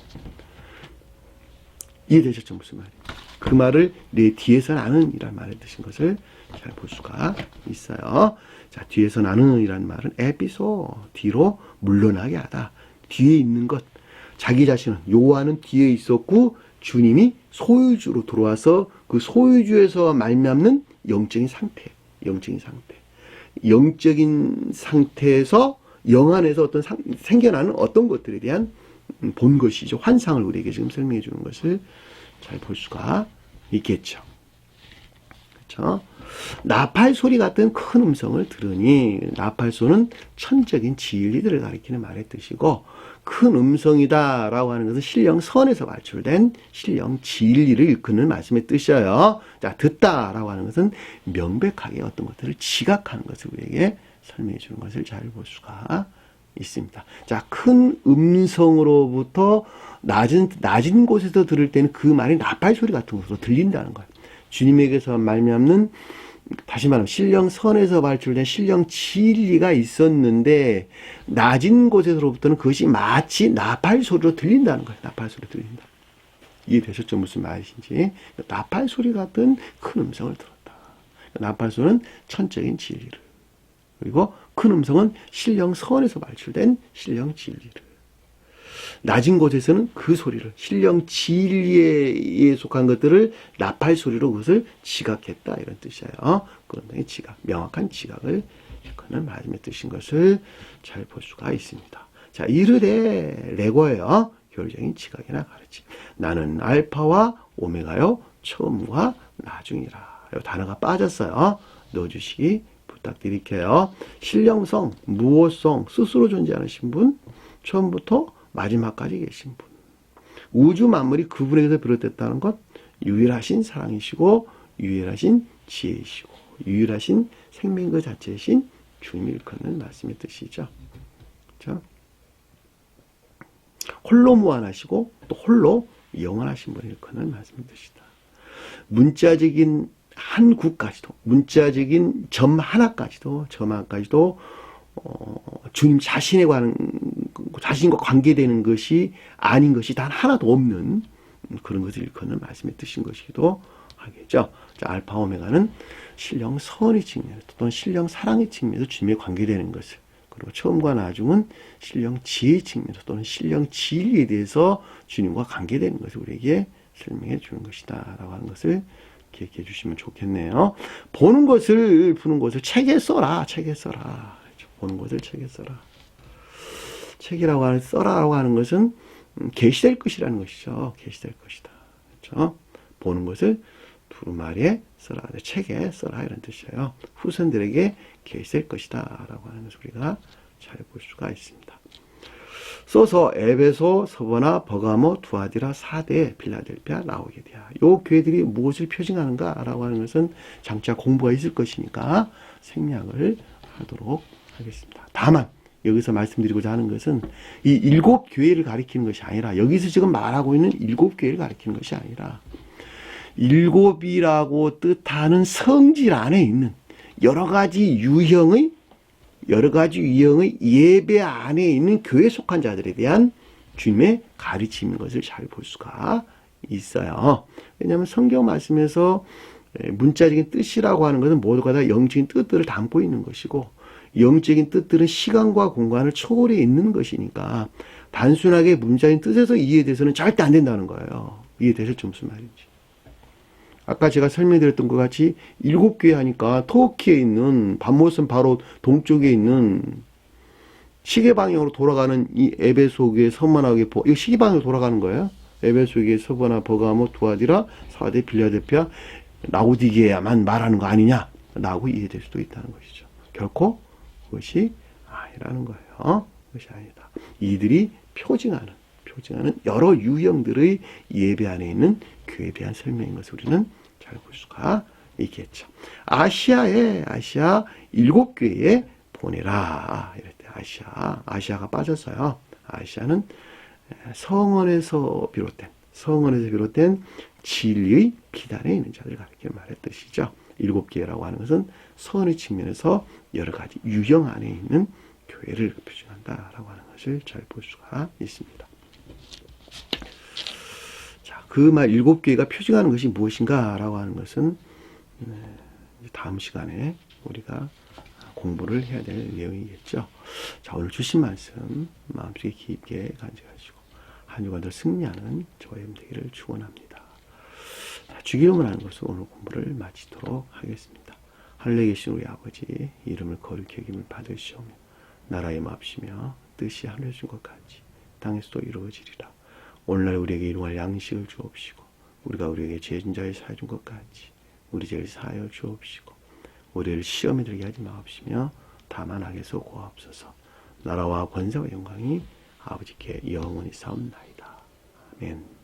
이해되셨죠? 무슨 말이에요? 그 말을 내 뒤에서 나는 이란 말을 드신 것을 잘 볼 수가 있어요. 자, 뒤에서 나는 이란 말은 에피소, 뒤로 물러나게 하다. 뒤에 있는 것. 자기 자신은, 요한은 뒤에 있었고 주님이 소유주로 들어와서 그 소유주에서 말미암는 영적인 상태. 영적인 상태에서 영 안에서 어떤 생겨나는 어떤 것들에 대한 본 것이죠. 환상을 우리에게 지금 설명해 주는 것을 잘 볼 수가 있겠죠. 그렇죠? 나팔 소리 같은 큰 음성을 들으니, 나팔소는 천적인 진리들을 가리키는 말의 뜻이고, 큰 음성이다라고 하는 것은 신령 선에서 발출된 신령 진리를 일컫는 말씀의 뜻이에요. 자, 듣다라고 하는 것은 명백하게 어떤 것들을 지각하는 것을 우리에게 설명해 주는 것을 잘 볼 수가 있습니다. 자, 큰 음성으로부터 낮은 곳에서 들을 때는 그 말이 나팔 소리 같은 것으로 들린다는 거예요. 주님에게서 말미암는, 다시 말하면 신령 선에서 발출된 신령 진리가 있었는데 낮은 곳에서부터는 그것이 마치 나팔 소리로 들린다는 거예요. 나팔 소리로 들린다. 이해되셨죠? 무슨 말이신지. 나팔 소리 같은 큰 음성을 들었다. 나팔 소리는 천적인 진리를, 그리고 큰 음성은 신령 선에서 발출된 신령 진리를, 낮은 곳에서는 그 소리를, 신령 진리에 속한 것들을 나팔 소리로 그것을 지각했다 이런 뜻이에요. 그런 지각, 명확한 지각을 일컫는 말씀의 뜻인 것을 잘 볼 수가 있습니다. 자, 이르되 레고예요. 결정인 지각이나 가르침. 나는 알파와 오메가요, 처음과 나중이라. 이 단어가 빠졌어요. 넣어주시기 부탁드릴게요. 신령성, 무엇성, 스스로 존재하신 분, 처음부터 마지막까지 계신 분. 우주 만물이 그분에게서 비롯됐다는 것, 유일하신 사랑이시고 유일하신 지혜이시고 유일하신 생명인 것 자체이신 주님을 일컫는 말씀의 뜻이죠. 그렇죠? 홀로 무한하시고 또 홀로 영원하신 분을 일컫는 말씀의 뜻이다. 문자적인 한 구까지도, 문자적인 점 하나까지도 주님 자신에 관한, 자신과 관계되는 것이 아닌 것이 단 하나도 없는 그런 것을 일컫는 말씀의 뜻인 것이기도 하겠죠. 자, 알파 오메가는 신령 선의 측면에서 또는 신령 사랑의 측면에서 주님에 관계되는 것을, 그리고 처음과 나중은 신령 지혜의 측면에서 또는 신령 진리에 대해서 주님과 관계되는 것을 우리에게 설명해 주는 것이다 라고 하는 것을 기억해 주시면 좋겠네요. 보는 것을, 푸는 것을 책에 써라. 책에 써라. 보는 것을 책에 써라. 책이라고 하는, 써라라고 하는 것은 계시될 것이라는 것이죠. 계시될 것이다. 그렇죠? 보는 것을 두루마리에 써라. 책에 써라. 이런 뜻이에요. 후손들에게 계시될 것이다. 라고 하는 것을 우리가 잘 볼 수가 있습니다. 써서 에베소, 서버나, 버가모, 두아디라, 사대, 빌라델피아, 라오디게아. 요 교회들이 무엇을 표징하는가? 라고 하는 것은 장차 공부가 있을 것이니까 생략을 하도록 하겠습니다. 다만 여기서 말씀드리고자 하는 것은 이 7교회를 가리키는 것이 아니라, 여기서 지금 말하고 있는 7교회를 가리키는 것이 아니라 7이라고 뜻하는 성질 안에 있는 여러 가지 유형의 예배 안에 있는 교회에 속한 자들에 대한 주님의 가르침인 것을 잘 볼 수가 있어요. 왜냐하면 성경 말씀에서 문자적인 뜻이라고 하는 것은 모두가 다 영적인 뜻들을 담고 있는 것이고, 영적인 뜻들은 시간과 공간을 초월해 있는 것이니까 단순하게 문자적인 뜻에서 이해돼서는 절대 안 된다는 거예요. 이해되실지 무슨 말인지. 아까 제가 설명드렸던 것 같이 7교회 하니까 터키에 있는 반모섬 바로 동쪽에 있는 시계 방향으로 돌아가는 이 에베소교회, 서머나교회, 이거 시계 방향으로 돌아가는 거예요. 에베소교회, 서버나, 버가모, 두아디라, 사대, 빌라델피아, 라오디게아만 말하는 거 아니냐 라고 이해될 수도 있다는 것이죠. 결코 그것이 아니라는 거예요. 그것이 아니다. 이들이 표징하는 여러 유형들의 예배 안에 있는 교회에 대한 설명인 것을 우리는 잘 볼 수가 있겠죠. 아시아 7교회에 보내라. 이럴 때 아시아가 빠졌어요. 아시아는 성원에서 비롯된 진리의 비단에 있는 자들 가르치는 말의 뜻이죠. 7교회라고 하는 것은 선의 측면에서 여러 가지 유형 안에 있는 교회를 표현한다라고 하는 것을 잘 볼 수가 있습니다. 자, 그 말 7교회가 표징하는 것이 무엇인가라고 하는 것은 다음 시간에 우리가 공부를 해야 될 내용이겠죠. 자, 오늘 주신 말씀 마음속에 깊게 간직하시고 한 주간 더 승리하는 저의 되기를 축원합니다. 주기 이름을 하는 것으로 오늘 공부를 마치도록 하겠습니다. 하늘에 계신 우리 아버지, 이름을 거룩히 여김을 받으시오며 나라에 마옵시며 뜻이 하늘에 준 것 같이 땅에서도 이루어지리라. 오늘날 우리에게 일용할 양식을 주옵시고 우리가 우리에게 죄진 자를 사해 준 것 같이 우리 죄를 사하여 주옵시고 우리를 시험에 들게 하지 마옵시며 다만 악에서 구하옵소서. 나라와 권세와 영광이 아버지께 영원히 사옵나이다. 아멘.